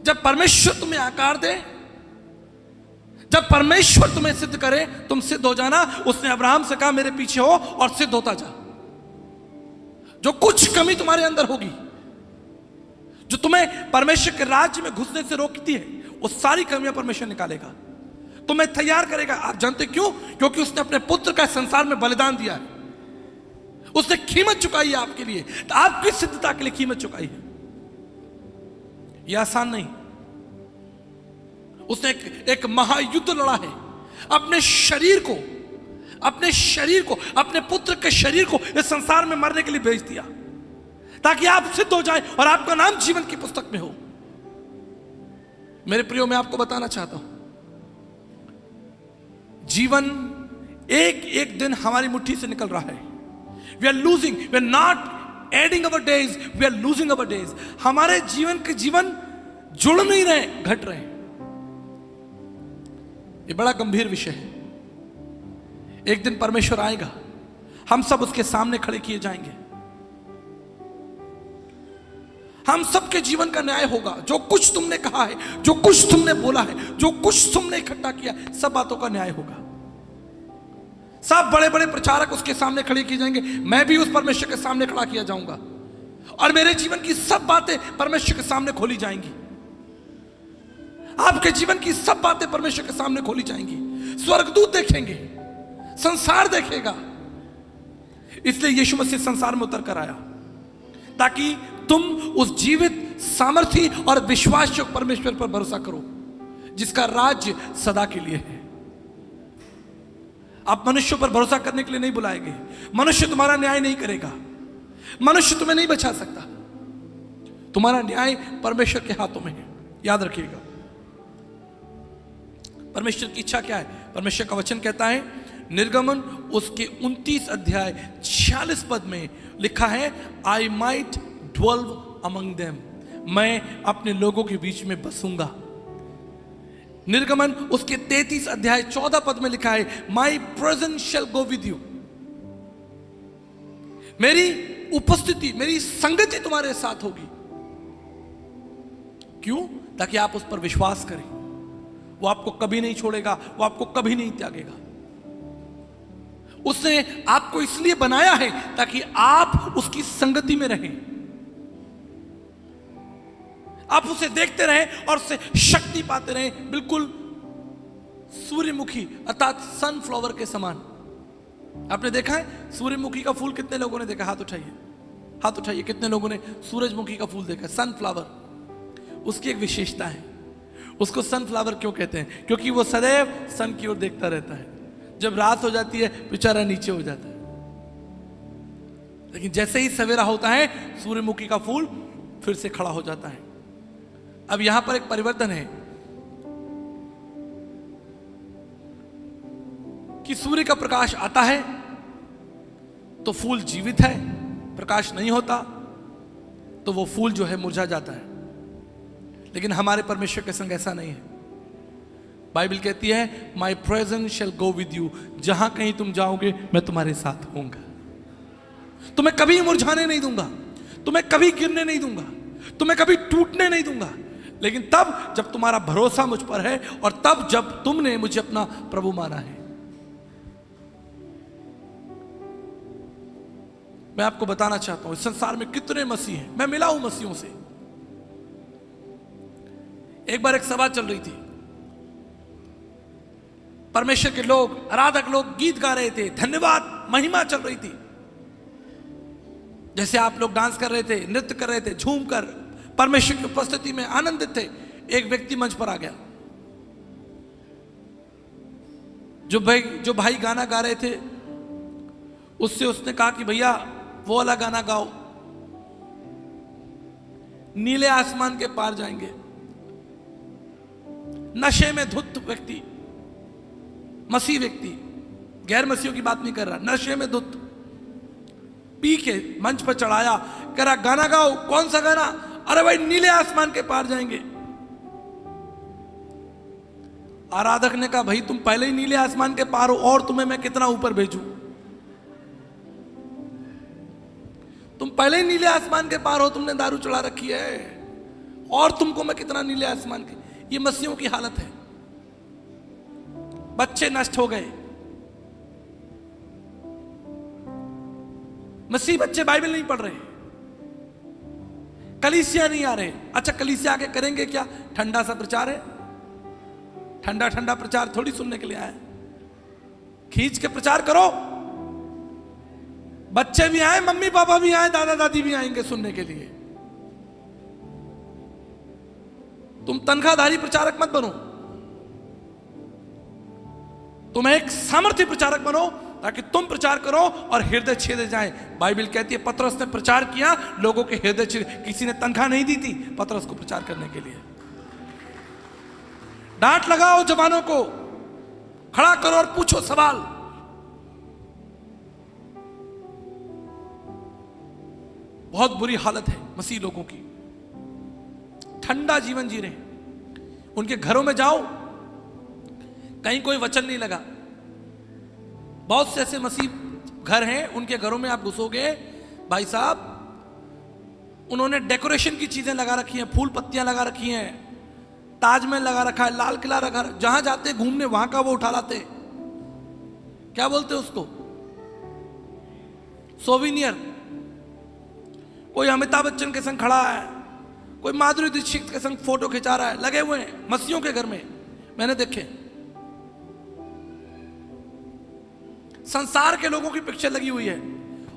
जब परमेश्वर तुम्हें आकार दे, जब परमेश्वर तुम्हें सिद्ध करे, तुम सिद्ध हो जाना। उसने अब्राहम से कहा मेरे पीछे हो और सिद्ध होता जा। जो कुछ कमी तुम्हारे अंदर होगी, जो तुम्हें परमेश्वर के राज्य में घुसने से रोकती है, वो सारी कमियां परमेश्वर निकालेगा, तुम्हें तैयार करेगा। आप जानते क्यों? क्योंकि उसने अपने पुत्र का संसार में बलिदान दिया है। उसने कीमत चुकाई है आपके लिए, तो आपकी सिद्धता के लिए कीमत चुकाई है। यह आसान नहीं। उसने एक महायुद्ध लड़ा है। अपने शरीर को, अपने पुत्र के शरीर को इस संसार में मरने के लिए भेज दिया, ताकि आप सिद्ध हो जाए और आपका नाम जीवन की पुस्तक में हो। मेरे प्रियो, मैं आपको बताना चाहता हूं, जीवन एक एक दिन हमारी मुट्ठी से निकल रहा है। We are losing, we are not adding our days, we are losing our days. हमारे जीवन जुड़ नहीं रहे, घट रहे हैं। ये बड़ा गंभीर विषय है। एक दिन परमेश्वर आएगा, हम सब उसके सामने खड़े किए जाएंगे। हम सबके जीवन का न्याय होगा। जो कुछ तुमने कहा है, जो कुछ तुमने बोला है, जो कुछ तुमने इकट्ठा किया, सब बातों का न्याय होगा। सब बड़े बड़े प्रचारक उसके सामने खड़े किए जाएंगे। मैं भी उस परमेश्वर के सामने खड़ा किया जाऊंगा और मेरे जीवन की सब बातें परमेश्वर के सामने खोली जाएंगी। आपके जीवन की सब बातें परमेश्वर के सामने खोली जाएंगी। स्वर्गदूत देखेंगे, संसार देखेगा। इसलिए यीशु मसीह संसार में उतर कर आया, ताकि तुम उस जीवित, सामर्थी और विश्वासयोग्य परमेश्वर पर भरोसा करो, जिसका राज्य सदा के लिए है। आप मनुष्यों पर भरोसा करने के लिए नहीं बुलाए गए। मनुष्य तुम्हारा न्याय नहीं करेगा, मनुष्य तुम्हें नहीं बचा सकता। तुम्हारा न्याय परमेश्वर के हाथों में है, याद रखिएगा। परमेश्वर की इच्छा क्या है? परमेश्वर का वचन कहता है, निर्गमन उसके 29 अध्याय 46 पद में लिखा है, I might dwell among them, मैं अपने लोगों के बीच में बसूंगा। निर्गमन उसके 33 अध्याय 14 पद में लिखा है, my presence shall go with you, मेरी उपस्थिति, मेरी संगति तुम्हारे साथ होगी। क्यों? ताकि आप उस पर विश्वास करें। वो आपको कभी नहीं छोड़ेगा, वो आपको कभी नहीं त्यागेगा। उसने आपको इसलिए बनाया है ताकि आप उसकी संगति में रहें, आप उसे देखते रहें और उससे शक्ति पाते रहें, बिल्कुल सूर्यमुखी अर्थात सनफ्लावर के समान। आपने देखा है सूर्यमुखी का फूल? कितने लोगों ने देखा? हाथ उठाइए, हाथ उठाइए। कितने लोगों ने सूरजमुखी का फूल देखा? सनफ्लावर, उसकी एक विशेषता है। उसको सनफ्लावर क्यों कहते हैं? क्योंकि वो सदैव सन की ओर देखता रहता है। जब रात हो जाती है बेचारा नीचे हो जाता है, लेकिन जैसे ही सवेरा होता है सूर्यमुखी का फूल फिर से खड़ा हो जाता है। अब यहां पर एक परिवर्तन है कि सूर्य का प्रकाश आता है तो फूल जीवित है, प्रकाश नहीं होता तो वो फूल जो है मुरझा जाता है। लेकिन हमारे परमेश्वर के संग ऐसा नहीं है। बाइबल कहती है my presence shall go with you, जहां कहीं तुम जाओगे मैं तुम्हारे साथ होऊंगा, तुम्हें कभी मुरझाने नहीं दूंगा, तुम्हें कभी गिरने नहीं दूंगा, तुम्हें कभी टूटने नहीं दूंगा। लेकिन तब जब तुम्हारा भरोसा मुझ पर है और तब जब तुमने मुझे अपना प्रभु माना है। मैं आपको बताना चाहता हूं इस संसार में कितने मसीह हैं। मैं मिला हूं मसीहों से। एक बार एक सभा चल रही थी, परमेश्वर के लोग, आराधक लोग गीत गा रहे थे, धन्यवाद महिमा चल रही थी। जैसे आप लोग डांस कर रहे थे, नृत्य कर रहे थे, झूम कर परमेश्वर की उपस्थिति में आनंदित थे। एक व्यक्ति मंच पर आ गया, जो भाई गाना गा रहे थे उससे उसने कहा कि भैया वो वाला गाना गाओ, नीले आसमान के पार जाएंगे। नशे में धुत व्यक्ति, मसीह व्यक्ति, गैर मसीहों की बात नहीं कर रहा, नशे में धुत पी के मंच पर चढ़ाया, कह रहा गाना गाओ। कौन सा गाना? अरे भाई नीले आसमान के पार जाएंगे। आराधक ने कहा भाई तुम पहले ही नीले आसमान के पार हो और तुम्हें मैं कितना ऊपर भेजूं? तुम पहले ही नीले आसमान के पार हो, तुमने दारू चढ़ा रखी है और तुमको मैं कितना नीले आसमान के। ये मसीहों की हालत है। बच्चे नष्ट हो गए, मसीह बच्चे बाइबल नहीं पढ़ रहे, कलीसिया नहीं आ रहे। अच्छा कलीसिया आके करेंगे क्या? ठंडा सा प्रचार है, ठंडा ठंडा प्रचार थोड़ी सुनने के लिए आए। खींच के प्रचार करो, बच्चे भी आए, मम्मी पापा भी आए, दादा दादी भी आएंगे सुनने के लिए। तुम तनख्वाहधारी प्रचारक मत बनो, तुम एक सामर्थ्य प्रचारक बनो ताकि तुम प्रचार करो और हृदय छेदे जाए। बाइबल कहती है पतरस ने प्रचार किया, लोगों के हृदय छेदे। किसी ने तनख्वाह नहीं दी थी पतरस को प्रचार करने के लिए। डांट लगाओ जवानों को, खड़ा करो और पूछो सवाल। बहुत बुरी हालत है मसीह लोगों की, ठंडा जीवन जी रहे हैं। उनके घरों में जाओ, कहीं कोई वचन नहीं लगा। बहुत से ऐसे मसीह घर हैं, उनके घरों में आप घुसोगे भाई साहब, उन्होंने डेकोरेशन की चीजें लगा रखी हैं, फूल पत्तियां लगा रखी हैं, ताजमहल लगा रखा है, लाल किला रखा, जहां जाते घूमने वहां का वो उठा लाते, क्या बोलते उसको, सोविनियर। कोई अमिताभ बच्चन के संग खड़ा है, कोई माधुरी दीक्षित के संग फोटो खिंचा रहा है, लगे हुए हैं मसीहों के घर में, मैंने देखे। संसार के लोगों की पिक्चर लगी हुई है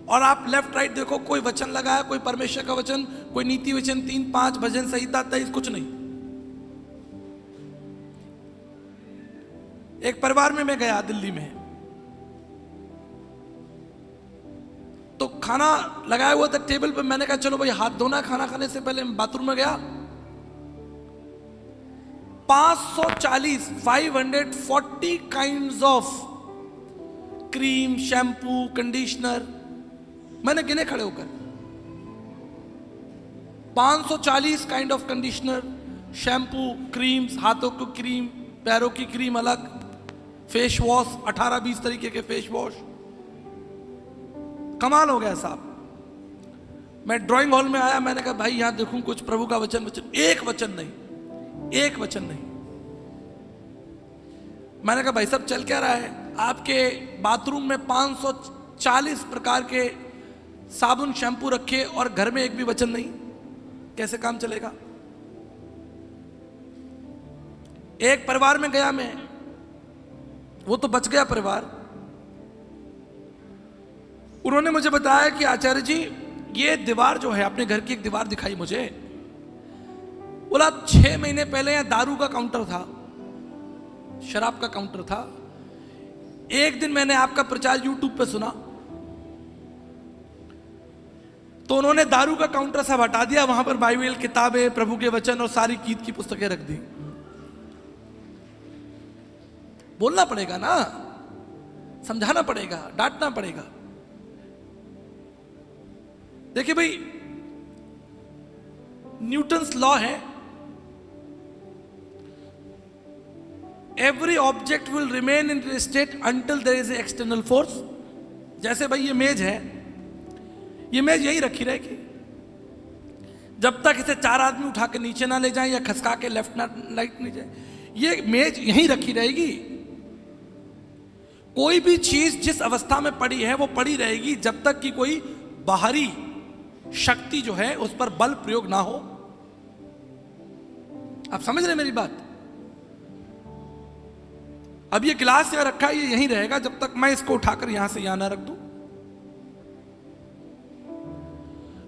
और आप लेफ्ट राइट देखो, कोई वचन लगा है, कोई परमेश्वर का वचन, कोई नीति वचन, 3-5 भजन संहिता 23, कुछ नहीं। एक परिवार में मैं गया दिल्ली में, तो खाना लगाया हुआ था टेबल पे। मैंने कहा चलो भाई हाथ धोना खाना खाने से पहले। मैं बाथरूम में गया, 540 kinds of cream, shampoo, conditioner मैंने गिने खड़े होकर। 540 kind of conditioner, shampoo, creams, हाथों की क्रीम, पैरों की क्रीम अलग, फेस वॉश 18-20 तरीके के फेस वॉश। कमाल हो गया साहब। मैं ड्राइंग हॉल में आया, मैंने कहा भाई यहां देखूं कुछ प्रभु का वचन, एक वचन नहीं, एक वचन नहीं। मैंने कहा भाई साहब चल क्या रहा है? आपके बाथरूम में 540 प्रकार के साबुन शैम्पू रखे और घर में एक भी वचन नहीं, कैसे काम चलेगा? एक परिवार में गया मैं, वो तो बच गया परिवार। उन्होंने मुझे बताया कि आचार्य जी ये दीवार जो है, अपने घर की एक दीवार दिखाई मुझे, बोला 6 महीने पहले यहाँ दारू का काउंटर था, शराब का काउंटर था। एक दिन मैंने आपका प्रचार यूट्यूब पे सुना तो उन्होंने दारू का काउंटर सब हटा दिया, वहां पर बाइबल, किताबें, प्रभु के वचन और सारी गीत की पुस्तकें रख दी। बोलना पड़ेगा ना, समझाना पड़ेगा, डांटना पड़ेगा। देखिए भाई, न्यूटन्स लॉ है, every object will remain in state until there is external force. जैसे भाई ये मेज है, ये मेज यही रखी रहेगी जब तक इसे 4 आदमी उठा के नीचे ना ले जाएं या खसका के लेफ्ट ना राइट नहीं जाए, ये मेज यहीं रखी रहेगी। कोई भी चीज जिस अवस्था में पड़ी है वो पड़ी रहेगी जब तक कि कोई बाहरी शक्ति जो है उस पर बल प्रयोग ना हो। आप समझ रहे हैं मेरी बात? अब ये गिलास यहां रखा है, ये यहीं रहेगा जब तक मैं इसको उठाकर यहां से यहां ना रख दूं।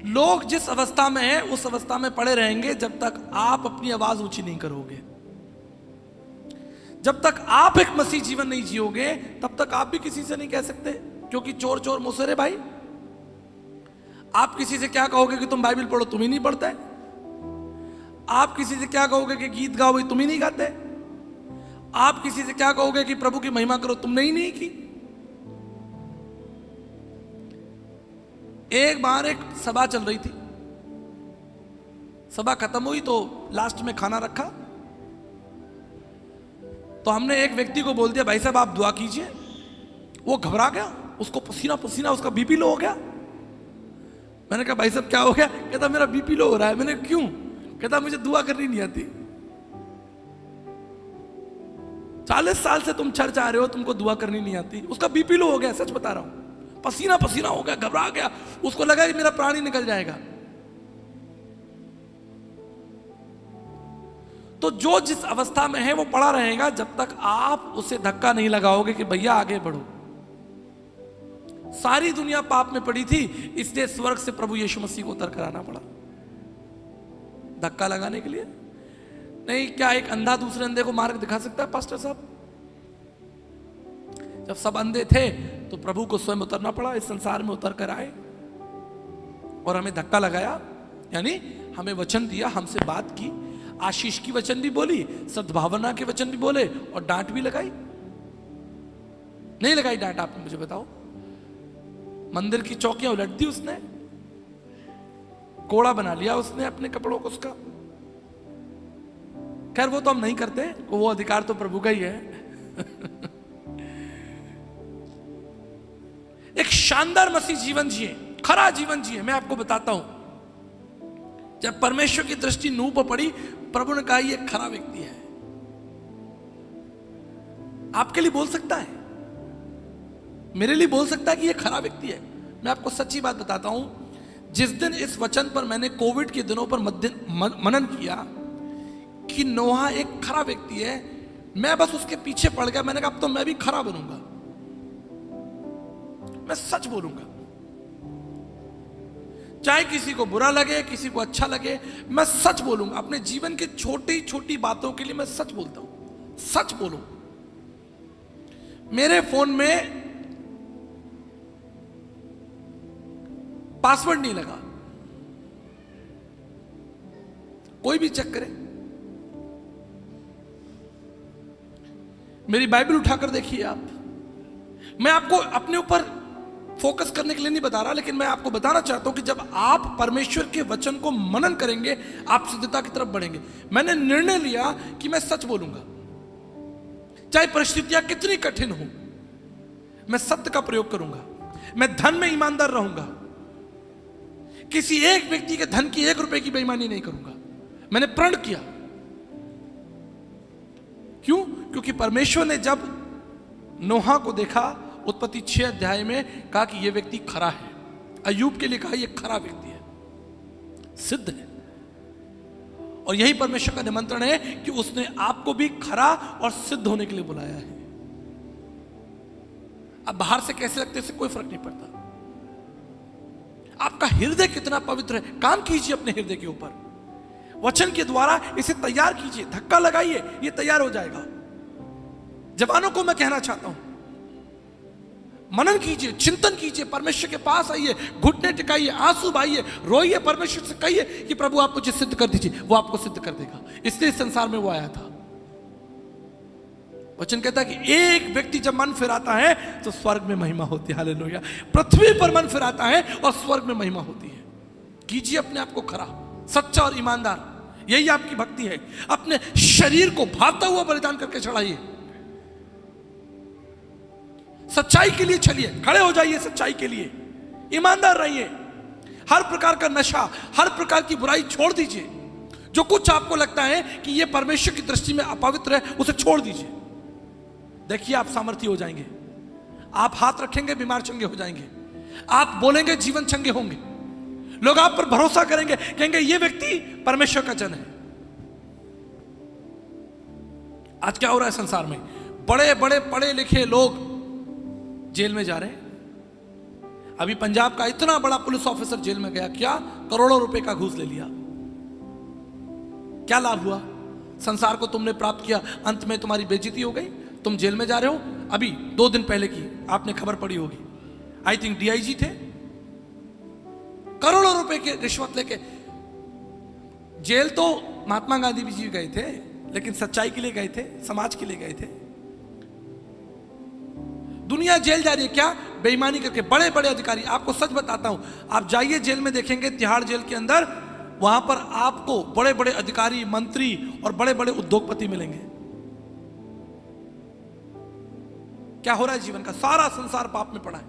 लोग जिस अवस्था में हैं उस अवस्था में पड़े रहेंगे जब तक आप अपनी आवाज ऊंची नहीं करोगे। जब तक आप एक मसीह जीवन नहीं जियोगे तब तक आप भी किसी से नहीं कह सकते, क्योंकि चोर चोर मुसरे भाई। आप किसी से क्या कहोगे कि तुम बाइबल पढ़ो, तुम ही नहीं पढ़ते। आप किसी से क्या कहोगे कि गीत गाओ, भाई तुम ही नहीं गाते। आप किसी से क्या कहोगे कि प्रभु की महिमा करो, तुमने ही नहीं की। एक बार एक सभा चल रही थी, सभा खत्म हुई तो लास्ट में खाना रखा, तो हमने एक व्यक्ति को बोल दिया, भाई साहब आप दुआ कीजिए। वो घबरा गया, उसको पसीना पसीना, उसका बीपी लो हो गया। मैंने कहा भाई साहब क्या हो गया? कहता मेरा बीपी लो हो रहा है। मैंने क्यों? कहता मुझे दुआ करनी नहीं आती। 40 साल से तुम चर्च आ रहे हो, तुमको दुआ करनी नहीं आती। उसका बीपी लो हो गया, सच बता रहा हूं, पसीना पसीना हो गया, घबरा गया, उसको लगा कि मेरा प्राण ही निकल जाएगा। तो जो जिस अवस्था में है वो पड़ा रहेगा जब तक आप उसे धक्का नहीं लगाओगे कि भैया आगे बढ़ो। सारी दुनिया पाप में पड़ी थी, इसलिए स्वर्ग से प्रभु यीशु मसीह को उतर कर आना पड़ा, धक्का लगाने के लिए नहीं। क्या एक अंधा दूसरे अंधे को मार्ग दिखा सकता है पास्टर साहब? जब सब अंधे थे तो प्रभु को स्वयं उतरना पड़ा, इस संसार में उतर कर आए और हमें धक्का लगाया, यानी हमें वचन दिया, हमसे बात की, आशीष की वचन भी बोली, सद्भावना के वचन भी बोले और डांट भी लगाई। नहीं लगाई डांट? आपने मुझे बताओ। मंदिर की चौकियां उलट दी उसने, कोड़ा बना लिया उसने अपने कपड़ों को उसका। खैर वो तो हम नहीं करते, वो अधिकार तो प्रभु का ही है। एक शानदार मसीह जीवन जिए, खरा जीवन जिए। मैं आपको बताता हूं, जब परमेश्वर की दृष्टि नूह पर पड़ी, प्रभु ने कहा ये खरा व्यक्ति है। आपके लिए बोल सकता है, मेरे लिए बोल सकता है कि ये खरा व्यक्ति है। मैं आपको सच्ची बात बताता हूं, जिस दिन इस वचन पर मैंने कोविड के दिनों पर मनन किया कि नोहा एक खरा व्यक्ति है, मैं बस उसके पीछे पड़ गया। मैंने कहा अब तो मैं भी खरा बनूंगा, मैं सच बोलूंगा, चाहे किसी को बुरा लगे, किसी को अच्छा लगे, मैं सच बोलूंगा। अपने जीवन की छोटी छोटी बातों के लिए मैं सच बोलता हूं, सच बोलूं। मेरे फोन में पासवर्ड नहीं लगा, कोई भी चेक करे। मेरी बाइबल उठाकर देखिए आप। मैं आपको अपने ऊपर फोकस करने के लिए नहीं बता रहा, लेकिन मैं आपको बताना चाहता हूं कि जब आप परमेश्वर के वचन को मनन करेंगे, आप सिद्धता की तरफ बढ़ेंगे। मैंने निर्णय लिया कि मैं सच बोलूंगा, चाहे परिस्थितियां कितनी कठिन हो, मैं सत्य का प्रयोग करूंगा। मैं धन में ईमानदार रहूंगा, किसी एक व्यक्ति के धन की 1 रुपए की बेईमानी नहीं करूंगा। मैंने प्रण किया। क्यों? क्योंकि परमेश्वर ने जब नोहा को देखा, उत्पत्ति 6 अध्याय में कहा कि यह व्यक्ति खरा है। अय्यूब के लिए कहा यह खरा व्यक्ति है, सिद्ध है। और यही परमेश्वर का निमंत्रण है कि उसने आपको भी खरा और सिद्ध होने के लिए बुलाया है। अब बाहर से कैसे लगते इससे कोई फर्क नहीं पड़ता। आपका हृदय कितना पवित्र है, काम कीजिए अपने हृदय के ऊपर, वचन के द्वारा इसे तैयार कीजिए, धक्का लगाइए, ये तैयार हो जाएगा। जवानों को मैं कहना चाहता हूं, मनन कीजिए, चिंतन कीजिए, परमेश्वर के पास आइए, घुटने टिकाइए, आंसू बहाइए, रोइए, परमेश्वर से कहिए कि प्रभु आप मुझे सिद्ध कर दीजिए। वो आपको सिद्ध कर देगा, इसलिए इस संसार में वो आया था। वचन कहता है कि एक व्यक्ति जब मन फिराता है तो स्वर्ग में महिमा होती है। हालेलुया। पृथ्वी पर मन फिराता है और स्वर्ग में महिमा होती है। कीजिए अपने आप को खरा, सच्चा और ईमानदार, यही आपकी भक्ति है। अपने शरीर को भाता हुआ बलिदान करके चढ़ाइए, सच्चाई के लिए चलिए, खड़े हो जाइए सच्चाई के लिए, ईमानदार रहिए। हर प्रकार का नशा, हर प्रकार की बुराई छोड़ दीजिए। जो कुछ आपको लगता है कि यह परमेश्वर की दृष्टि में अपवित्र है, उसे छोड़ दीजिए। देखिए आप सामर्थी हो जाएंगे। आप हाथ रखेंगे, बीमार चंगे हो जाएंगे। आप बोलेंगे, जीवन चंगे होंगे। लोग आप पर भरोसा करेंगे, कहेंगे यह व्यक्ति परमेश्वर का जन है। आज क्या हो रहा है संसार में? बड़े बड़े पढ़े लिखे लोग जेल में जा रहे हैं। अभी पंजाब का इतना बड़ा पुलिस ऑफिसर जेल में गया, क्या? करोड़ों रुपए का घूस ले लिया। क्या लाभ हुआ? संसार को तुमने प्राप्त किया, अंत में तुम्हारी बेइज्जती हो गई, तुम जेल में जा रहे हो। अभी 2 दिन पहले की आपने खबर पड़ी होगी, आई थिंक डीआईजी थे, करोड़ों रुपए के रिश्वत लेके जेल। तो महात्मा गांधी भी जी गए थे, लेकिन सच्चाई के लिए गए थे, समाज के लिए गए थे। दुनिया जेल जा रही है, क्या? बेईमानी करके। बड़े बड़े अधिकारी, आपको सच बताता हूं, आप जाइए जेल में, देखेंगे तिहाड़ जेल के अंदर, वहां पर आपको बड़े बड़े अधिकारी, मंत्री और बड़े बड़े उद्योगपति मिलेंगे। क्या हो रहा है जीवन का? सारा संसार पाप में पड़ा है।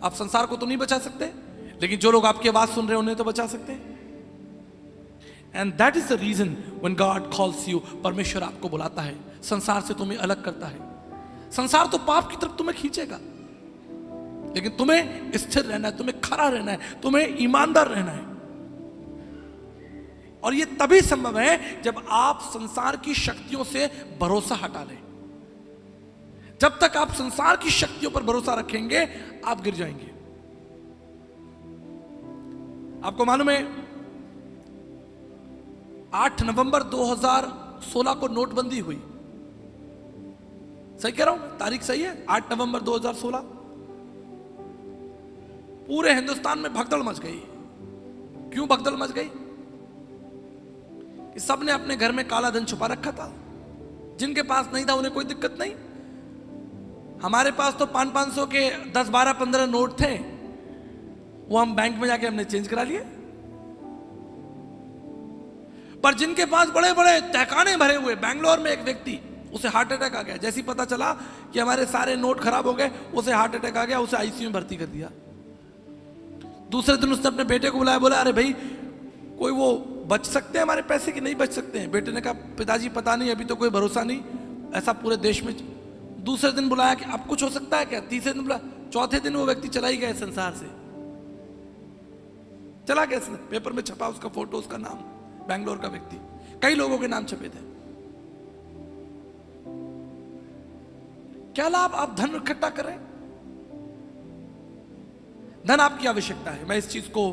आप संसार को तो नहीं बचा सकते, लेकिन जो लोग आपकी आवाज सुन रहे हैं उन्हें तो बचा सकते हैं। And that is the reason when God calls you. परमेश्वर आपको बुलाता है, संसार से तुम्हें अलग करता है। संसार तो पाप की तरफ तुम्हें खींचेगा, लेकिन तुम्हें स्थिर रहना है, तुम्हें खरा रहना है, तुम्हें ईमानदार रहना है। और यह तभी संभव है जब आप संसार की शक्तियों से भरोसा हटा लें। जब तक आप संसार की शक्तियों पर भरोसा रखेंगे, आप गिर जाएंगे। आपको मालूम है 8 नवंबर 2016 को नोटबंदी हुई। सही कह रहा हूं? तारीख सही है? 8 नवंबर 2016। पूरे हिंदुस्तान में भगदड़ मच गई। क्यों भगदड़ मच गई? कि सबने अपने घर में काला धन छुपा रखा था। जिनके पास नहीं था उन्हें कोई दिक्कत नहीं। हमारे पास तो 500-500 के 10, 12, 15 नोट थे, वो हम बैंक में जाके हमने चेंज करा लिए। पर जिनके पास बड़े बड़े तहखाने भरे हुए, बैंगलोर में एक व्यक्ति, उसे हार्ट अटैक आ गया। जैसे ही पता चला कि हमारे सारे नोट खराब हो गए, उसे हार्ट अटैक आ गया, उसे आईसीयू में भर्ती कर दिया। दूसरे दिन उसने अपने बेटे को बुलाया, बोला अरे भाई कोई वो बच सकते हैं हमारे पैसे कि नहीं बच सकते हैं? बेटे ने कहा पिताजी पता नहीं, अभी तो कोई भरोसा नहीं, ऐसा पूरे देश में। दूसरे दिन बुलाया कि अब कुछ हो सकता है क्या? तीसरे दिन बुलाया, चौथे दिन वो व्यक्ति चला ही गया संसार से, चला गया। पेपर में छपा उसका फोटो, उसका नाम, बैंगलोर का व्यक्ति। कई लोगों के नाम छपे थे। क्या लाभ? आप धन इकट्ठा करें, धन आपकी आवश्यकता है। मैं इस चीज को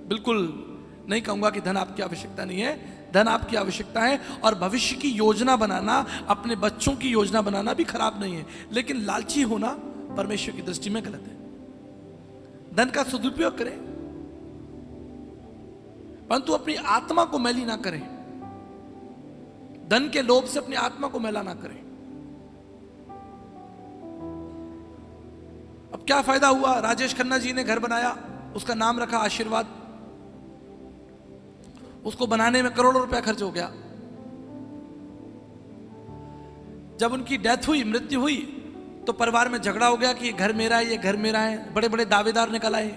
बिल्कुल नहीं कहूंगा कि धन आपकी आवश्यकता नहीं है, धन आपकी आवश्यकता है। और भविष्य की योजना बनाना, अपने बच्चों की योजना बनाना भी खराब नहीं है, लेकिन लालची होना परमेश्वर की दृष्टि में गलत है। धन का सदुपयोग करें, परंतु अपनी आत्मा को मैली ना करें। धन के लोभ से अपनी आत्मा को मैला ना करें। अब क्या फायदा हुआ? राजेश खन्ना जी ने घर बनाया, उसका नाम रखा आशीर्वाद। उसको बनाने में करोड़ों रुपया खर्च हो गया। जब उनकी डेथ हुई, मृत्यु हुई, तो परिवार में झगड़ा हो गया कि ये घर मेरा है, ये घर मेरा है। बड़े बड़े दावेदार निकल आए,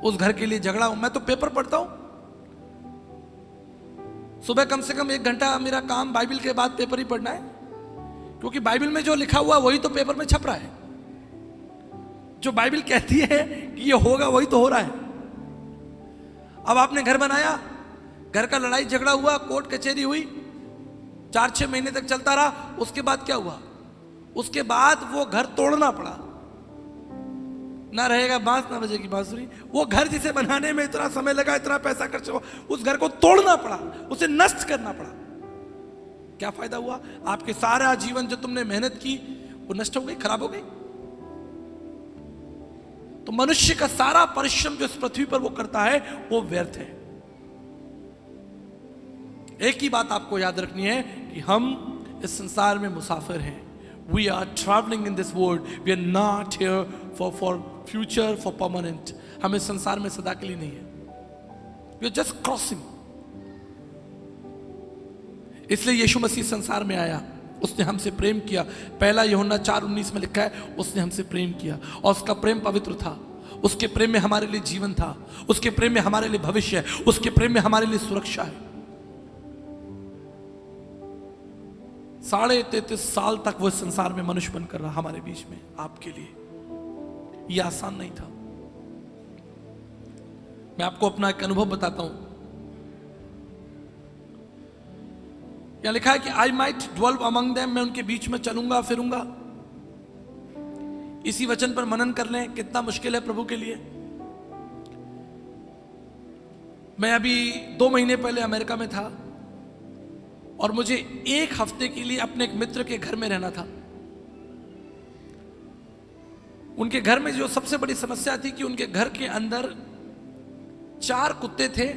उस घर के लिए झगड़ा हो। मैं तो पेपर पढ़ता हूं, सुबह कम से कम 1 घंटा मेरा काम बाइबल के बाद पेपर ही पढ़ना है। क्योंकि बाइबल में जो लिखा हुआ वही तो पेपर में छप रहा है। जो बाइबल कहती है कि ये होगा वही तो हो रहा है। अब आपने घर बनाया, घर का लड़ाई झगड़ा हुआ, कोर्ट कचहरी हुई, 4-6 महीने तक चलता रहा, उसके बाद क्या हुआ? उसके बाद वो घर तोड़ना पड़ा। ना रहेगा बांस ना बजेगी बांसुरी। वो घर जिसे बनाने में इतना समय लगा, इतना पैसा खर्च हुआ, उस घर को तोड़ना पड़ा, उसे नष्ट करना पड़ा। क्या फायदा हुआ? आपके सारा जीवन जो तुमने मेहनत की वो नष्ट हो गई, खराब हो गई। तो मनुष्य का सारा परिश्रम जो इस पृथ्वी पर वो करता है वो व्यर्थ है। एक ही बात आपको याद रखनी है कि हम इस संसार में मुसाफिर हैं। We are traveling in this world. We are not here for future, for permanent. हम इस संसार में सदा के लिए नहीं है। We are just crossing. इसलिए यीशु मसीह संसार में आया, उसने हमसे प्रेम किया। पहला यूहन्ना 4:19 में लिखा है, उसने हमसे प्रेम किया और उसका प्रेम पवित्र था। उसके प्रेम में हमारे लिए जीवन था, उसके प्रेम में हमारे लिए भविष्य है, उसके प्रेम में हमारे लिए सुरक्षा है। 33.5 साल तक वो संसार में मनुष्य बनकर रहा हमारे बीच में, आपके लिए। यह आसान नहीं था। मैं आपको अपना एक अनुभव बताता हूं। यहां लिखा है कि I might dwell among them, मैं उनके बीच में चलूंगा फिरूंगा। इसी वचन पर मनन कर लें, कितना मुश्किल है प्रभु के लिए। मैं अभी 2 महीने पहले अमेरिका में था और मुझे 1 हफ्ते के लिए अपने एक मित्र के घर में रहना था। उनके घर में जो सबसे बड़ी समस्या थी कि उनके घर के अंदर 4 कुत्ते थे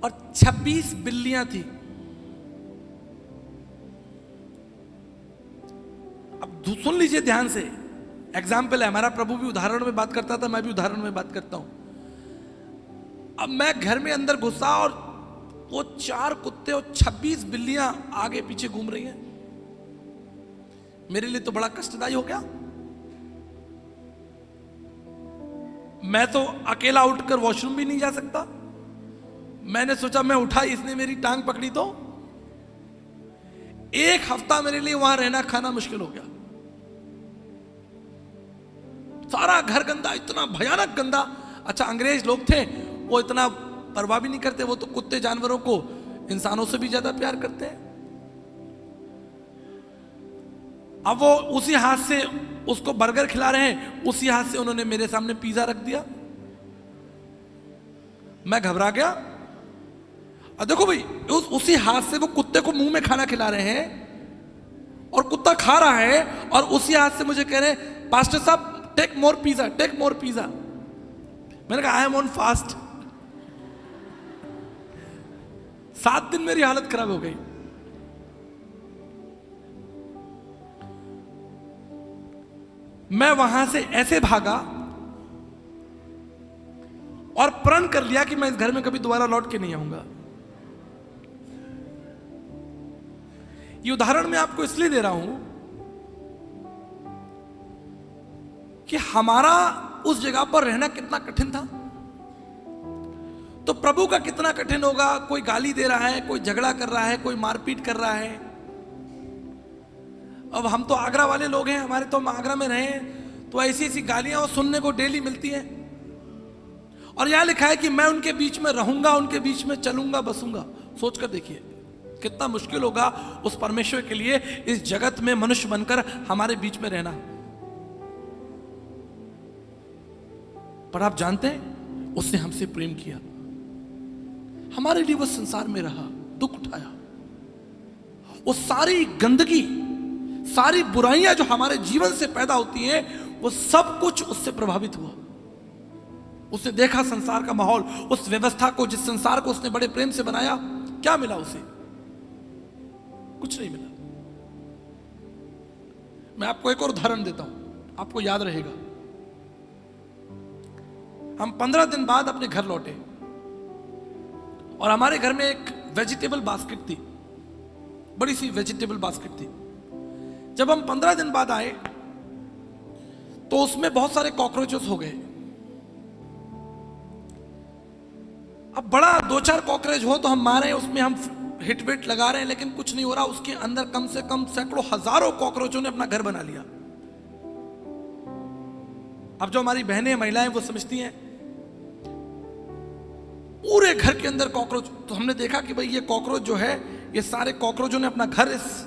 और 26 बिल्लियां थी। अब सुन लीजिए ध्यान से, एग्जाम्पल है। हमारा प्रभु भी उदाहरण में बात करता था, मैं भी उदाहरण में बात करता हूं। अब मैं घर में अंदर घुसा और वो 4 कुत्ते और 26 बिल्लियां आगे पीछे घूम रही हैं। मेरे लिए तो बड़ा कष्टदायी हो गया। मैं तो अकेला उठकर वॉशरूम भी नहीं जा सकता। मैंने सोचा, मैं उठा, इसने मेरी टांग पकड़ी तो 1 हफ्ता मेरे लिए वहां रहना खाना मुश्किल हो गया। सारा घर गंदा, इतना भयानक गंदा। अच्छा, अंग्रेज लोग थे, वो इतना परवाह भी नहीं करते। वो तो कुत्ते जानवरों को इंसानों से भी ज्यादा प्यार करते हैं। अब वो उसी हाथ से उसको बर्गर खिला रहे हैं, उसी हाथ से उन्होंने मेरे सामने पिज्जा रख दिया। मैं घबरा गया। और देखो भाई, उसी हाथ से वो कुत्ते को मुंह में खाना खिला रहे हैं और कुत्ता खा रहा है, और उसी हाथ से मुझे कह रहे हैं, पास्टर साहब take more pizza, take more pizza. मैंने कहा, आई एम ऑन फास्ट। 7 दिन मेरी हालत खराब हो गई। मैं वहां से ऐसे भागा और प्रण कर लिया कि मैं इस घर में कभी दोबारा लौट के नहीं आऊंगा। ये उदाहरण मैं आपको इसलिए दे रहा हूं कि हमारा उस जगह पर रहना कितना कठिन था, तो प्रभु का कितना कठिन होगा। कोई गाली दे रहा है, कोई झगड़ा कर रहा है, कोई मारपीट कर रहा है। अब हम तो आगरा वाले लोग हैं, हमारे तो हम आगरा में रहे हैं, तो ऐसी ऐसी गालियां और सुनने को डेली मिलती हैं। और यहां लिखा है कि मैं उनके बीच में रहूंगा, उनके बीच में चलूंगा बसूंगा। सोच कर देखिए कितना मुश्किल होगा उस परमेश्वर के लिए इस जगत में मनुष्य बनकर हमारे बीच में रहना। पर आप जानते हैं, उसने हमसे प्रेम किया, हमारे लिए वो संसार में रहा, दुख उठाया। वो सारी गंदगी, सारी बुराइयां जो हमारे जीवन से पैदा होती हैं, वो सब कुछ उससे प्रभावित हुआ। उसने देखा संसार का माहौल, उस व्यवस्था को, जिस संसार को उसने बड़े प्रेम से बनाया। क्या मिला उसे? कुछ नहीं मिला। मैं आपको एक और उदाहरण देता हूं, आपको याद रहेगा। हम 15 दिन बाद अपने घर लौटे और हमारे घर में एक वेजिटेबल बास्केट थी, बड़ी सी वेजिटेबल बास्केट थी। जब हम 15 दिन बाद आए तो उसमें बहुत सारे कॉकरोचेस हो गए। अब बड़ा 2-4 कॉकरोच हो तो हम मारे, उसमें हम हिट विट लगा रहे हैं लेकिन कुछ नहीं हो रहा, उसके अंदर कम से कम सैकड़ों हजारों कॉकरोचों ने अपना घर बना लिया। अब जो हमारी बहनें महिलाएं वो समझती हैं पूरे घर के अंदर कॉकरोच, तो हमने देखा कि भाई ये कॉकरोच जो है, ये सारे कॉकरोचों ने अपना घर इस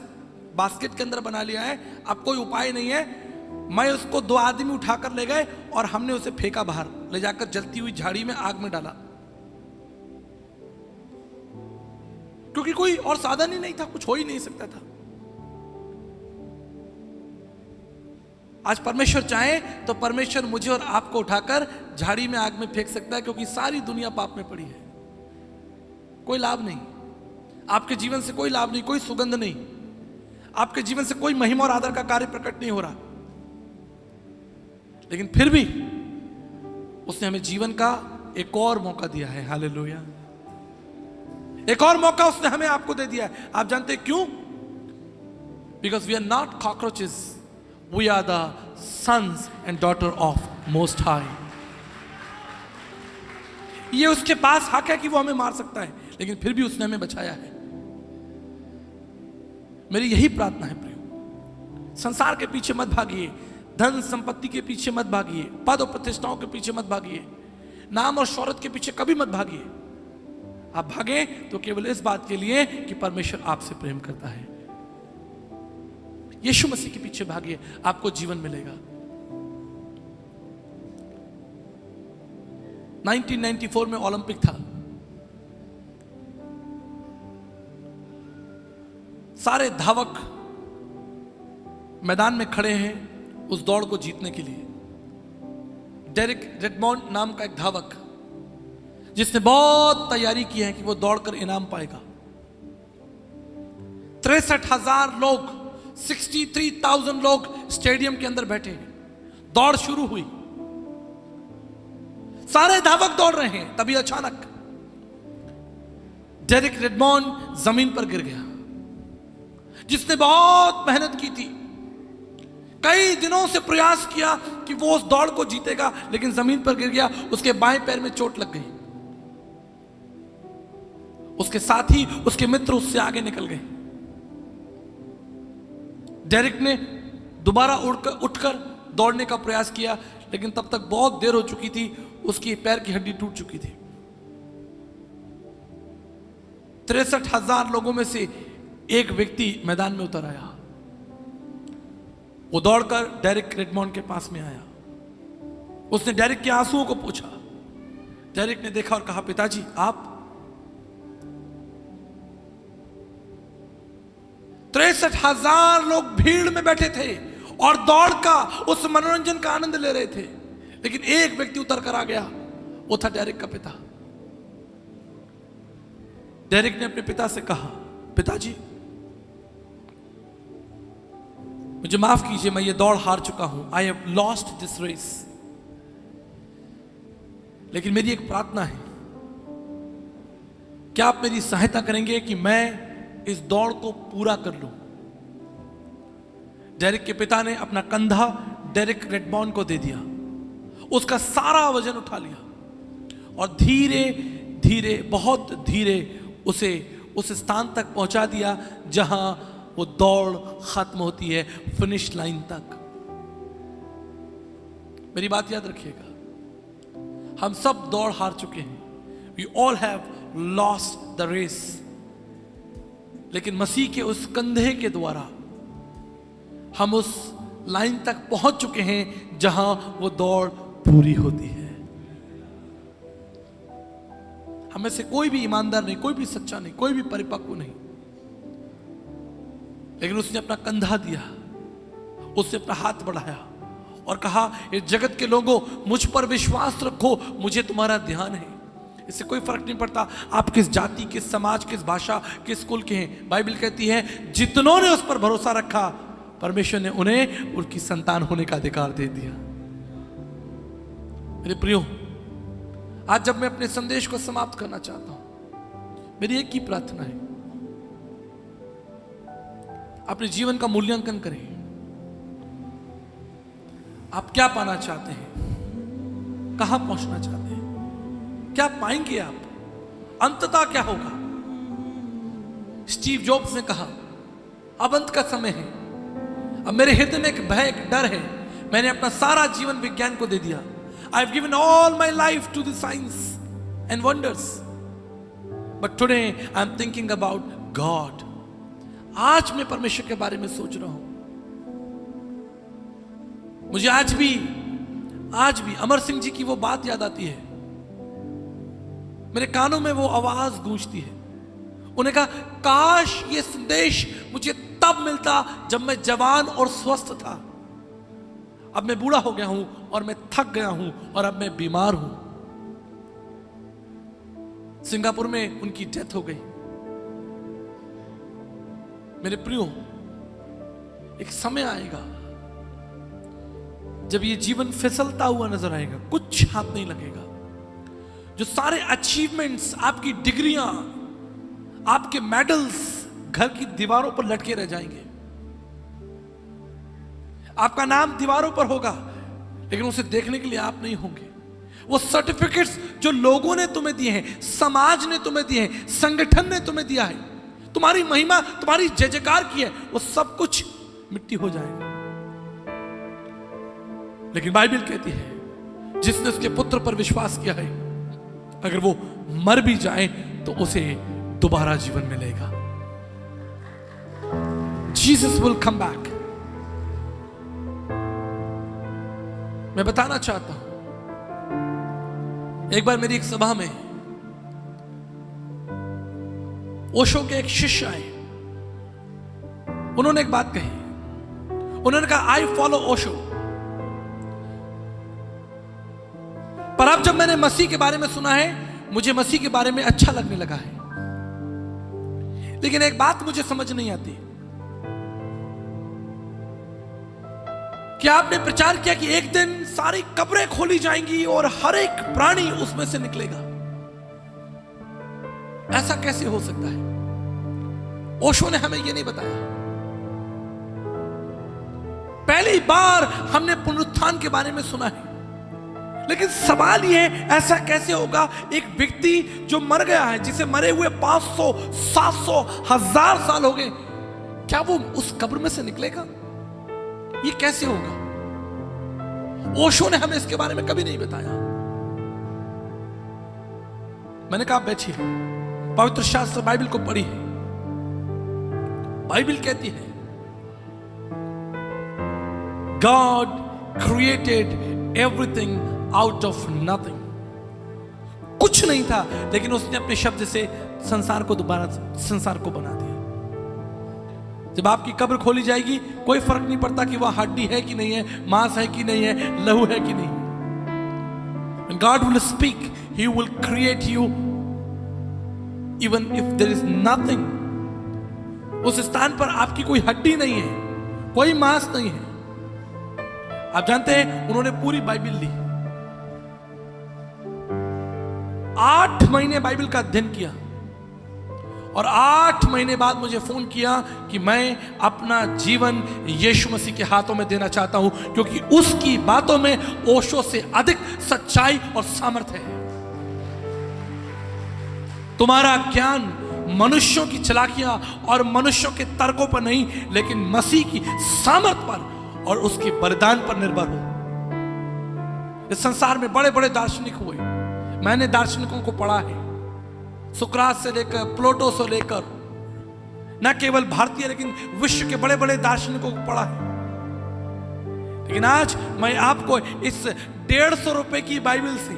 बास्केट के अंदर बना लिया है। अब कोई उपाय नहीं है। मैं उसको 2 आदमी उठाकर ले गए और हमने उसे फेंका बाहर, ले जाकर जलती हुई झाड़ी में आग में डाला, क्योंकि कोई और साधन ही नहीं था, कुछ हो ही नहीं सकता था। आज परमेश्वर चाहे तो परमेश्वर मुझे और आपको उठाकर झाड़ी में आग में फेंक सकता है, क्योंकि सारी दुनिया पाप में पड़ी है। कोई लाभ नहीं, आपके जीवन से कोई लाभ नहीं, कोई सुगंध नहीं, आपके जीवन से कोई महिमा और आदर का कार्य प्रकट नहीं हो रहा। लेकिन फिर भी उसने हमें जीवन का एक और मौका दिया है। हालेलुया। एक और मौका उसने हमें आपको दे दिया है। आप जानते हैं क्यों? Because we are not cockroaches, we are the sons and daughter of most high. ये उसके पास हक है कि वो हमें मार सकता है, लेकिन फिर भी उसने हमें बचाया है। मेरी यही प्रार्थना है प्रियो, संसार के पीछे मत भागिए, धन संपत्ति के पीछे मत भागिए, पद और प्रतिष्ठाओं के पीछे मत भागिए, नाम और शौहरत के पीछे कभी मत भागिए। आप भागे तो केवल इस बात के लिए कि परमेश्वर आपसे प्रेम करता है। यीशु मसीह के पीछे भागिए, आपको जीवन मिलेगा। 1994 में ओलंपिक था। सारे धावक मैदान में खड़े हैं उस दौड़ को जीतने के लिए। डेरिक रेडमोंड नाम का एक धावक, जिसने बहुत तैयारी की है कि वो दौड़कर इनाम पाएगा। 63,000 लोग, 63,000 लोग स्टेडियम के अंदर बैठे हैं। दौड़ शुरू हुई, सारे धावक दौड़ रहे हैं, तभी अचानक डेरिक रेडमोंड जमीन पर गिर गया, जिसने बहुत मेहनत की थी, कई दिनों से प्रयास किया कि वो उस दौड़ को जीतेगा, लेकिन जमीन पर गिर गया। उसके बाएं पैर में चोट लग गई। उसके साथी, उसके मित्र उससे आगे निकल गए। डेरिक ने दोबारा उठकर दौड़ने का प्रयास किया, लेकिन तब तक बहुत देर हो चुकी थी, उसकी पैर की हड्डी टूट चुकी थी। 63,000 लोगों में से एक व्यक्ति मैदान में उतर आया। वो दौड़कर डेरिक रेडमोंड के पास में आया। उसने डेरिक के आंसुओं को पूछा। डेरिक ने देखा और कहा, पिताजी आप? 63,000 लोग भीड़ में बैठे थे और दौड़ का, उस मनोरंजन का आनंद ले रहे थे, लेकिन एक व्यक्ति उतर कर आ गया। वो था डेरिक का पिता। डेरिक ने अपने पिता से कहा, पिताजी मुझे माफ कीजिए, मैं ये दौड़ हार चुका हूं। I have lost this race. लेकिन मेरी एक प्रार्थना है, क्या आप मेरी सहायता करेंगे कि मैं इस दौड़ को पूरा कर लूं? डेरिक के पिता ने अपना कंधा डेरिक रेडमोंड को दे दिया, उसका सारा वजन उठा लिया और धीरे धीरे, बहुत धीरे उसे उस स्थान तक पहुंचा दिया जहां वो दौड़ खत्म होती है, फिनिश लाइन तक। मेरी बात याद रखिएगा, हम सब दौड़ हार चुके हैं। We all have lost the race. लेकिन मसीह के उस कंधे के द्वारा हम उस लाइन तक पहुंच चुके हैं जहां वो दौड़ पूरी होती है। हमें से कोई भी ईमानदार नहीं, कोई भी सच्चा नहीं, कोई भी परिपक्व नहीं, लेकिन उसने अपना कंधा दिया, उसने अपना हाथ बढ़ाया और कहा, इस जगत के लोगों मुझ पर विश्वास रखो, मुझे तुम्हारा ध्यान है। इससे कोई फर्क नहीं पड़ता आप किस जाति, किस समाज, किस भाषा, किस कुल के हैं। बाइबल कहती है जितनों ने उस पर भरोसा रखा, परमेश्वर ने उन्हें उनकी संतान होने का अधिकार दे दिया। मेरे प्रियो, आज जब मैं अपने संदेश को समाप्त करना चाहता हूं, मेरी एक ही प्रार्थना है, अपने जीवन का मूल्यांकन करें। आप क्या पाना चाहते हैं? कहां पहुंचना चाहते हैं? क्या पाएंगे आप? अंततः क्या होगा? स्टीव जॉब्स ने कहा, अब अंत का समय है, अब मेरे हृदय में एक भय, एक डर है, मैंने अपना सारा जीवन विज्ञान को दे दिया। I have given all my life to the science and wonders, but today I am thinking about God. आज मैं परमेश्वर के बारे में सोच रहा हूं। मुझे आज भी अमर सिंह जी की वो बात याद आती है, मेरे कानों में वो आवाज गूंजती है। उन्होंने कहा, काश ये संदेश मुझे तब मिलता जब मैं जवान और स्वस्थ था। अब मैं बूढ़ा हो गया हूं और मैं थक गया हूं और अब मैं बीमार हूं। सिंगापुर में उनकी डेथ हो गई। मेरे प्रियो, एक समय आएगा जब ये जीवन फिसलता हुआ नजर आएगा, कुछ हाथ नहीं लगेगा। जो सारे अचीवमेंट्स, आपकी डिग्रियां, आपके मेडल्स घर की दीवारों पर लटके रह जाएंगे। आपका नाम दीवारों पर होगा, लेकिन उसे देखने के लिए आप नहीं होंगे। वो सर्टिफिकेट्स जो लोगों ने तुम्हें दिए हैं, समाज ने तुम्हें दिए हैं, संगठन ने तुम्हें दिया है, तुम्हारी महिमा, तुम्हारी जय जयकार की है, वो सब कुछ मिट्टी हो जाएगा। लेकिन बाइबल कहती है, जिसने उसके पुत्र पर विश्वास किया है, अगर वो मर भी जाए तो उसे दोबारा जीवन मिलेगा। Jesus will come back. मैं बताना चाहता हूं, एक बार मेरी एक सभा में ओशो के एक शिष्य आए। उन्होंने एक बात कही, उन्होंने कहा, आई फॉलो ओशो। पर अब जब मैंने मसीह के बारे में सुना है, मुझे मसीह के बारे में अच्छा लगने लगा है। लेकिन एक बात मुझे समझ नहीं आती, क्या आपने प्रचार किया कि एक दिन सारी कब्रें खोली जाएंगी और हर एक प्राणी उसमें से निकलेगा? ऐसा कैसे हो सकता है? ओशो ने हमें यह नहीं बताया। पहली बार हमने पुनरुत्थान के बारे में सुना है, लेकिन सवाल यह, ऐसा कैसे होगा? एक व्यक्ति जो मर गया है, जिसे मरे हुए 500, 700, 1000 साल हो गए, क्या वो उस कब्र में से निकलेगा? ये कैसे होगा? ओशो ने हमें इसके बारे में कभी नहीं बताया। मैंने कहा, बैठिए, पवित्र शास्त्र बाइबल को पढ़िए। बाइबल कहती है, God created everything out of nothing. कुछ नहीं था, लेकिन उसने अपने शब्द से संसार को बना दिया। जब आपकी कब्र खोली जाएगी, कोई फर्क नहीं पड़ता कि वह हड्डी है कि नहीं है, मांस है कि नहीं है, लहू है कि नहीं। And God will speak, He will create you even if there is nothing. उस स्थान पर आपकी कोई हड्डी नहीं है, कोई मांस नहीं है। आप जानते हैं, उन्होंने पूरी बाइबल ली, 8 महीने बाइबल का अध्ययन किया, और 8 महीने बाद मुझे फोन किया कि मैं अपना जीवन यीशु मसीह के हाथों में देना चाहता हूं, क्योंकि उसकी बातों में ओशो से अधिक सच्चाई और सामर्थ्य है। तुम्हारा ज्ञान मनुष्यों की चालाकियां और मनुष्यों के तर्कों पर नहीं, लेकिन मसीह की सामर्थ पर और उसके बलिदान पर निर्भर हो। इस संसार में बड़े बड़े दार्शनिक हुए, मैंने दार्शनिकों को पढ़ा है, सुकरात से लेकर प्लेटो से लेकर, न केवल भारतीय लेकिन विश्व के बड़े बड़े दार्शनिकों को पढ़ा है। लेकिन आज मैं आपको इस 150 रुपए की बाइबल से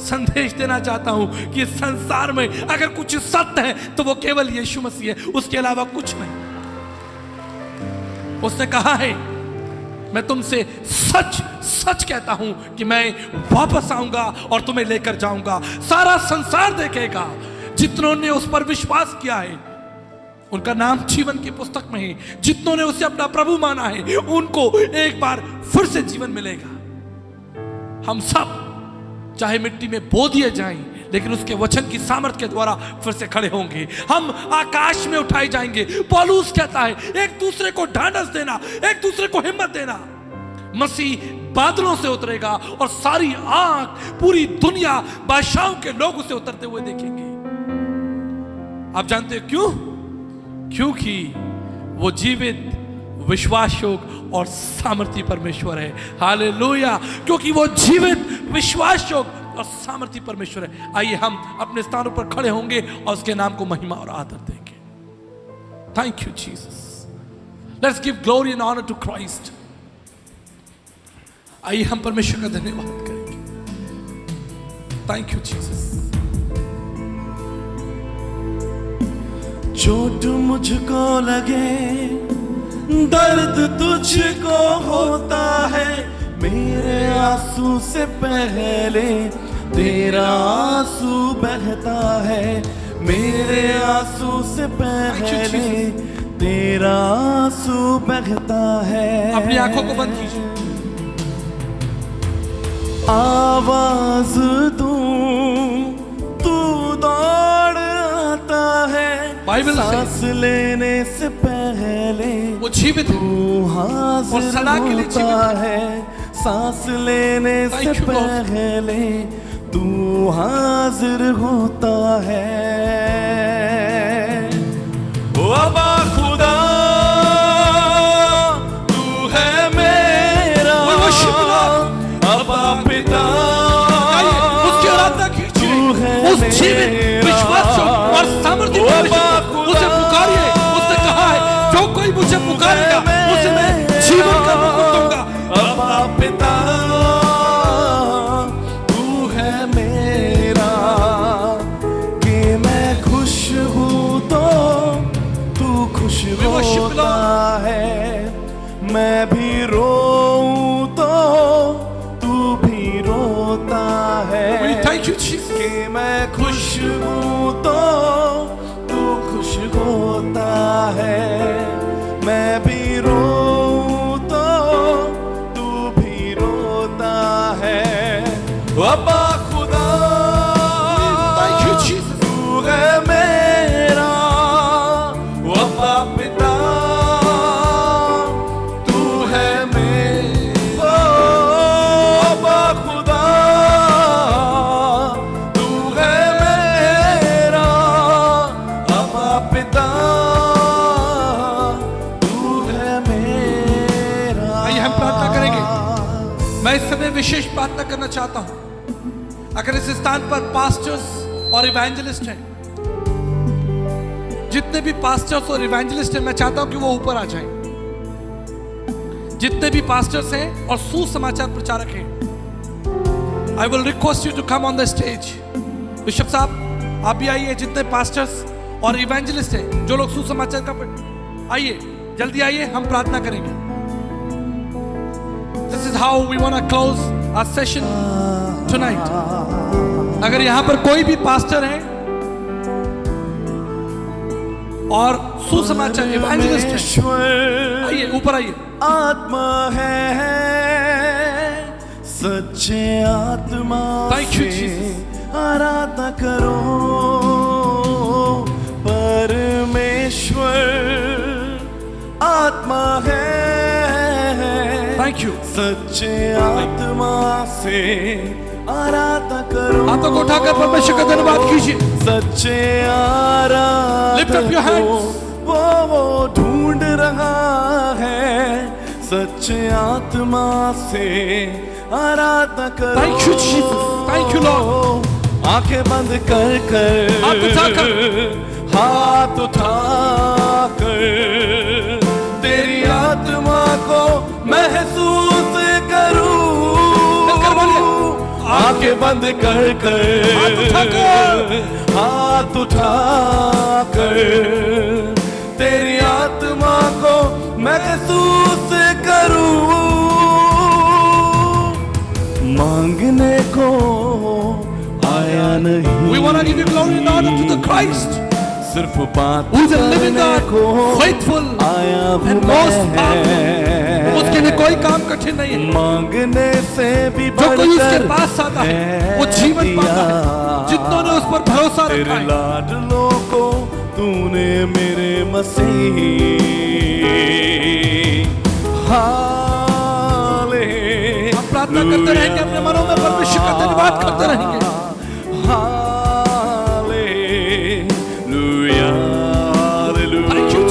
संदेश देना चाहता हूं कि इस संसार में अगर कुछ सत्य है तो वो केवल यीशु मसीह है, उसके अलावा कुछ नहीं। उसने कहा है, मैं तुमसे सच सच कहता हूं कि मैं वापस आऊंगा और तुम्हें लेकर जाऊंगा। सारा संसार देखेगा, जितनों ने उस पर विश्वास किया है उनका नाम जीवन की पुस्तक में है। जितनों ने उसे अपना प्रभु माना है, उनको एक बार फिर से जीवन मिलेगा। हम सब चाहे मिट्टी में बो दिए जाएं, लेकिन उसके वचन की सामर्थ्य के द्वारा फिर से खड़े होंगे। हम आकाश में उठाए जाएंगे। पौलुस कहता है, एक दूसरे को ढांढस देना, एक दूसरे को हिम्मत देना। मसीह बादलों से उतरेगा और सारी आंख, पूरी दुनिया, बादशाहों के लोग उसे उतरते हुए देखेंगे। आप जानते हैं क्यों? क्योंकि वो जीवित, विश्वासयोग्य और सामर्थी परमेश्वर है। हालेलुया, क्योंकि वो जीवित, विश्वासयोग्य और सामर्थी परमेश्वर है। आइए हम अपने स्थानों पर खड़े होंगे और उसके नाम को महिमा और आदर देंगे। Thank you Jesus. Let's give glory and honour to Christ. आइए हम परमेश्वर का धन्यवाद करेंगे। Thank you Jesus. चोट मुझको लगे, दर्द तुझको होता है, मेरे आंसू से पहले तेरा आंसू बहता है, मेरे आंसू से पहले तेरा आंसू बहता है। अपनी आंखों को बंद कीजिए। आवाज दूं तू दौड़ आता है, बाइबल सांस लेने से पहले वो जीवित तू हाजिर होता है, सांस लेने से पहले तू हाजिर होता है। ओ अब्बा खुदा तू है मेरा, अब्बा पिता उसकी आराधना कीजिए। उस जीवित, विश्वास और सामर्थ्य उसे पुकारिए। उसने कहा है जो कोई मुझे पुकारेगा उसे मैं जीवन का मुकुट दूंगा। अब्बा पिता तू है मेरा, कि मैं खुश हूँ तो तू खुश होता है, मैं भी रोऊं तो तू भी रोता है। Thank you Jesus. कि मैं खुश हूँ तो तू खुश होता है, मैं भी रोऊं तो तू भी रोता है। अब्बा खुदा थैंक यू जीसस। तू है मेरा, अब्बा पिता तू है मेरा, अब्बा खुदा तू है मेरा, अब्बा पिता तू है मेरा। आइए हम प्रार्थना करेंगे। मैं इस समय विशेष प्रार्थना करना चाहता हूं। अगर इस स्थान पर पास्टर्स और इवेंजलिस्ट हैं, जितने भी पास्टर्स और इवेंजलिस्ट हैं, मैं चाहता हूं कि वो ऊपर आ जाएं। जितने भी पास्टर्स हैं और सुसमाचार प्रचारक हैं, I will request you to come on the stage. Bishop साहब आप भी आइए। जितने पास्टर्स और इवेंजलिस्ट हैं, जो लोग सुसमाचार का, आइए जल्दी आइए, हम प्रार्थना करेंगे। This is how we want to close our session tonight. अगर यहाँ पर कोई भी पास्टर है और सुसमाचार इवेंजलिस्ट है, आइए ऊपर आइए। आत्मा है सच्चे आत्मा Thank you, से Jesus. आराधना करो परमेश्वर। आत्मा है थैंक यू। सच्चे आत्मा से आराधना करो। हाथों को उठाकर परमेश्वर का धन्यवाद कीजिए। सच्चे Lift up your Aradhana hands. वो ढूंढ रहा है, सच्चे आत्मा से आराधना करो। Thank you, Jesus. Thank you, Lord. आंखें बंद कर कर, हाथ उठाकर, हाथ उठाकर तेरी आत्मा को महसूस करूं। आंखें बंद कर कर, हाथ उठाकर, हाथ उठाकर तेरी आत्मा को महसूस करूं। मांगने को आया नहीं, we want to give you glory and honor to the Christ, सिर्फ बात who is a living God, को faithful आया हूं and most powerful. मैं। उसके लिए कोई काम कठिन नहीं है। मांगने से भी जो कोई उसके बढ़कर पास आता है वो जीवन पाता है, जितनों ने उस पर भरोसा रखा तेरे है। लाडलों को तूने मेरे मसीह हाले। हम प्रार्थना करते रहेंगे, अपने मनों में परमेश्वर का धन्यवाद करते रहेंगे। Hallelujah, hallelujah. Thank you,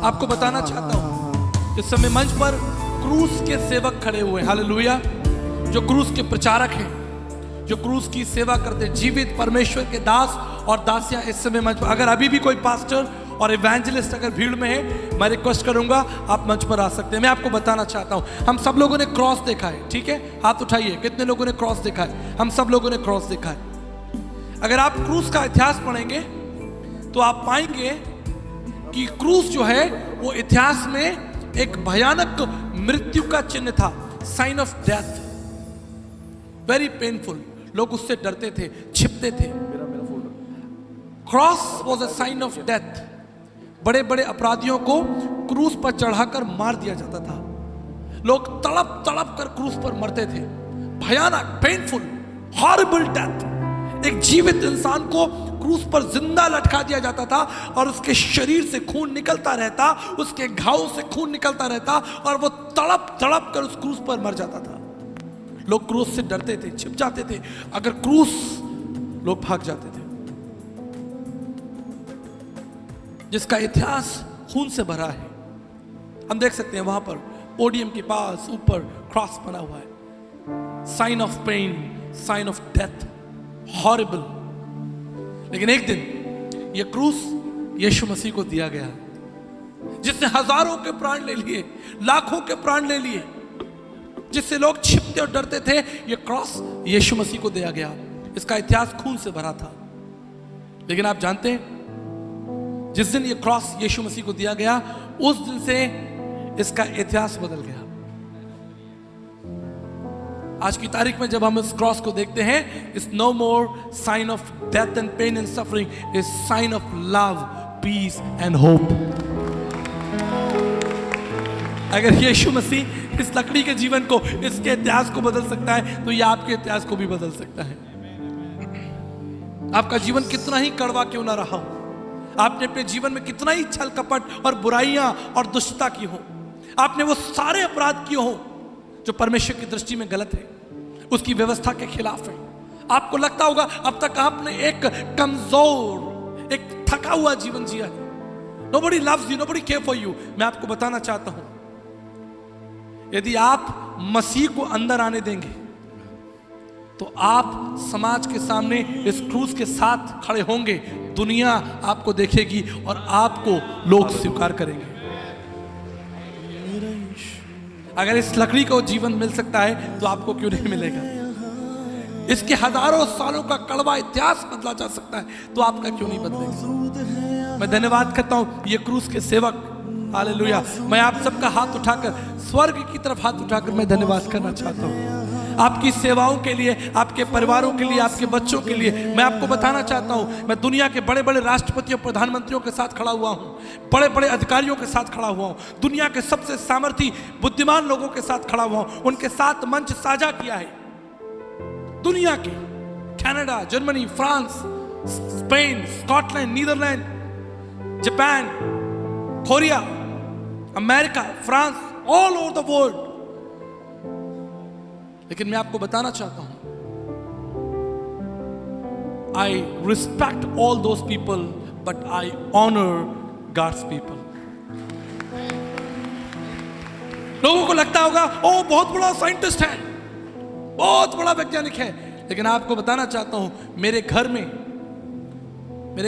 आपको बताना चाहता हूं, इस समय मंच पर क्रूस के सेवक खड़े हुए, हालेलुया, जो क्रूस के प्रचारक हैं, जो क्रूस की सेवा करते, जीवित परमेश्वर के दास और दासियां इस समय मंच पर। अगर अभी भी कोई पास्टर और इवेंजलिस्ट अगर भीड़ में है, मैं रिक्वेस्ट करूंगा आप मंच पर आ सकते हैं। मैं आपको बताना चाहता हूं, हम सब लोगों ने क्रॉस देखा है, ठीक है? हाथ उठाइए, कितने लोगों ने क्रॉस देखा है? हम सब लोगों ने क्रॉस देखा है। अगर आप क्रूस का इतिहास पढ़ेंगे तो आप पाएंगे कि क्रूस जो है वो इतिहास में एक भयानक मृत्यु का चिन्ह था, sign of death, very painful. लोग उससे डरते थे, छिपते थे। Cross was a sign of death. बड़े बड़े अपराधियों को क्रूस पर चढ़ाकर मार दिया जाता था। लोग तड़प तड़प कर क्रूस पर मरते थे। भयानक, पेनफुल, हॉरिबल डेथ। एक जीवित इंसान को क्रूस पर जिंदा लटका दिया जाता था और उसके शरीर से खून निकलता रहता, उसके घावों से खून निकलता रहता और वो तड़प तड़प कर उस क्रूस पर मर जाता था। लोग क्रूस से डरते थे, छिप जाते थे। अगर क्रूस, लोग भाग जाते थे। जिसका इतिहास खून से भरा है। हम देख सकते हैं वहां पर पोडियम के पास ऊपर क्रॉस बना हुआ है, sign of pain, sign of death, horrible. लेकिन एक दिन ये क्रूस यीशु मसीह को दिया गया, जिसने हजारों के प्राण ले लिए, लाखों के प्राण ले लिए, जिससे लोग छिपते और डरते थे। ये क्रॉस यीशु मसीह को दिया गया। इसका इतिहास खून से भरा था। लेकिन आप जानते हैं, जिस दिन ये क्रॉस यीशु मसीह को दिया गया, उस दिन से इसका इतिहास बदल गया। आज की तारीख में जब हम इस क्रॉस को देखते हैं, it's no more sign of death and pain and suffering, it's sign of love, peace and hope. अगर यीशु मसीह इस लकड़ी के जीवन को, इसके इतिहास को बदल सकता है, तो ये आपके इतिहास को भी बदल सकता है। आपका जीवन कितना ही कड़वा क्यों ना रहा हो, आपने अपने जीवन में कितना ही छल कपट और बुराइयां और दुष्टता की हो, आपने वो सारे अपराध किए हो जो परमेश्वर की दृष्टि में गलत है, उसकी व्यवस्था के खिलाफ है। आपको लगता होगा अब तक आपने एक कमजोर, एक थका हुआ जीवन जिया है। Nobody loves you, nobody care for you। मैं आपको बताना चाहता हूं, यदि आप मसीह को अंदर आने देंगे तो आप समाज के सामने इस क्रूस के साथ खड़े होंगे। दुनिया आपको देखेगी और आपको लोग स्वीकार करेंगे। अगर इस लकड़ी को जीवन मिल सकता है तो आपको क्यों नहीं मिलेगा? इसके हजारों सालों का कड़वा इतिहास बदला जा सकता है तो आपका क्यों नहीं बदलेगा? मैं धन्यवाद करता हूं ये क्रूस के सेवक, हालेलुया। मैं आप सबका हाथ उठाकर, स्वर्ग की तरफ हाथ उठाकर मैं धन्यवाद करना चाहता हूं आपकी सेवाओं के लिए, आपके परिवारों के लिए, आपके बच्चों के लिए। मैं आपको बताना चाहता हूं, मैं दुनिया के बड़े बड़े राष्ट्रपतियों, प्रधानमंत्रियों के साथ खड़ा हुआ हूं, बड़े बड़े अधिकारियों के साथ खड़ा हुआ हूं, दुनिया के सबसे सामर्थी बुद्धिमान लोगों के साथ खड़ा हुआ हूं, उनके साथ मंच साझा किया है। दुनिया के Canada, Germany, France, Spain, Scotland, Netherlands, Japan, Korea, America, France, all over the world. लेकिन मैं आपको बताना चाहता हूं, I respect all those people but I honour God's people. लोगों को लगता होगा ओ बहुत बड़ा साइंटिस्ट है, बहुत बड़ा वैज्ञानिक है, लेकिन आपको बताना चाहता हूं, मेरे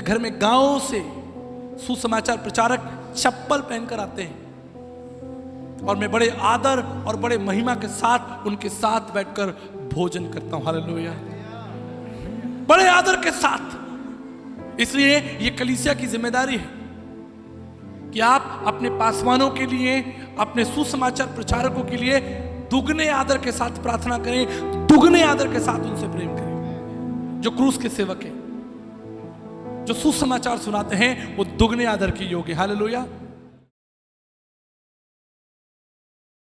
घर में गांवों से सुसमाचार प्रचारक चप्पल पहनकर आते हैं और मैं बड़े आदर और बड़े महिमा के साथ उनके साथ बैठकर भोजन करता हूं, हालेलुया, बड़े आदर के साथ। इसलिए ये कलीसिया की जिम्मेदारी है कि आप अपने पासवानों के लिए, अपने सुसमाचार प्रचारकों के लिए दुगने आदर के साथ प्रार्थना करें, दुगने आदर के साथ उनसे प्रेम करें। जो क्रूस के सेवक हैं, जो सुसमाचार सुनाते हैं, वो दुगने आदर के योग्य, हालेलुया।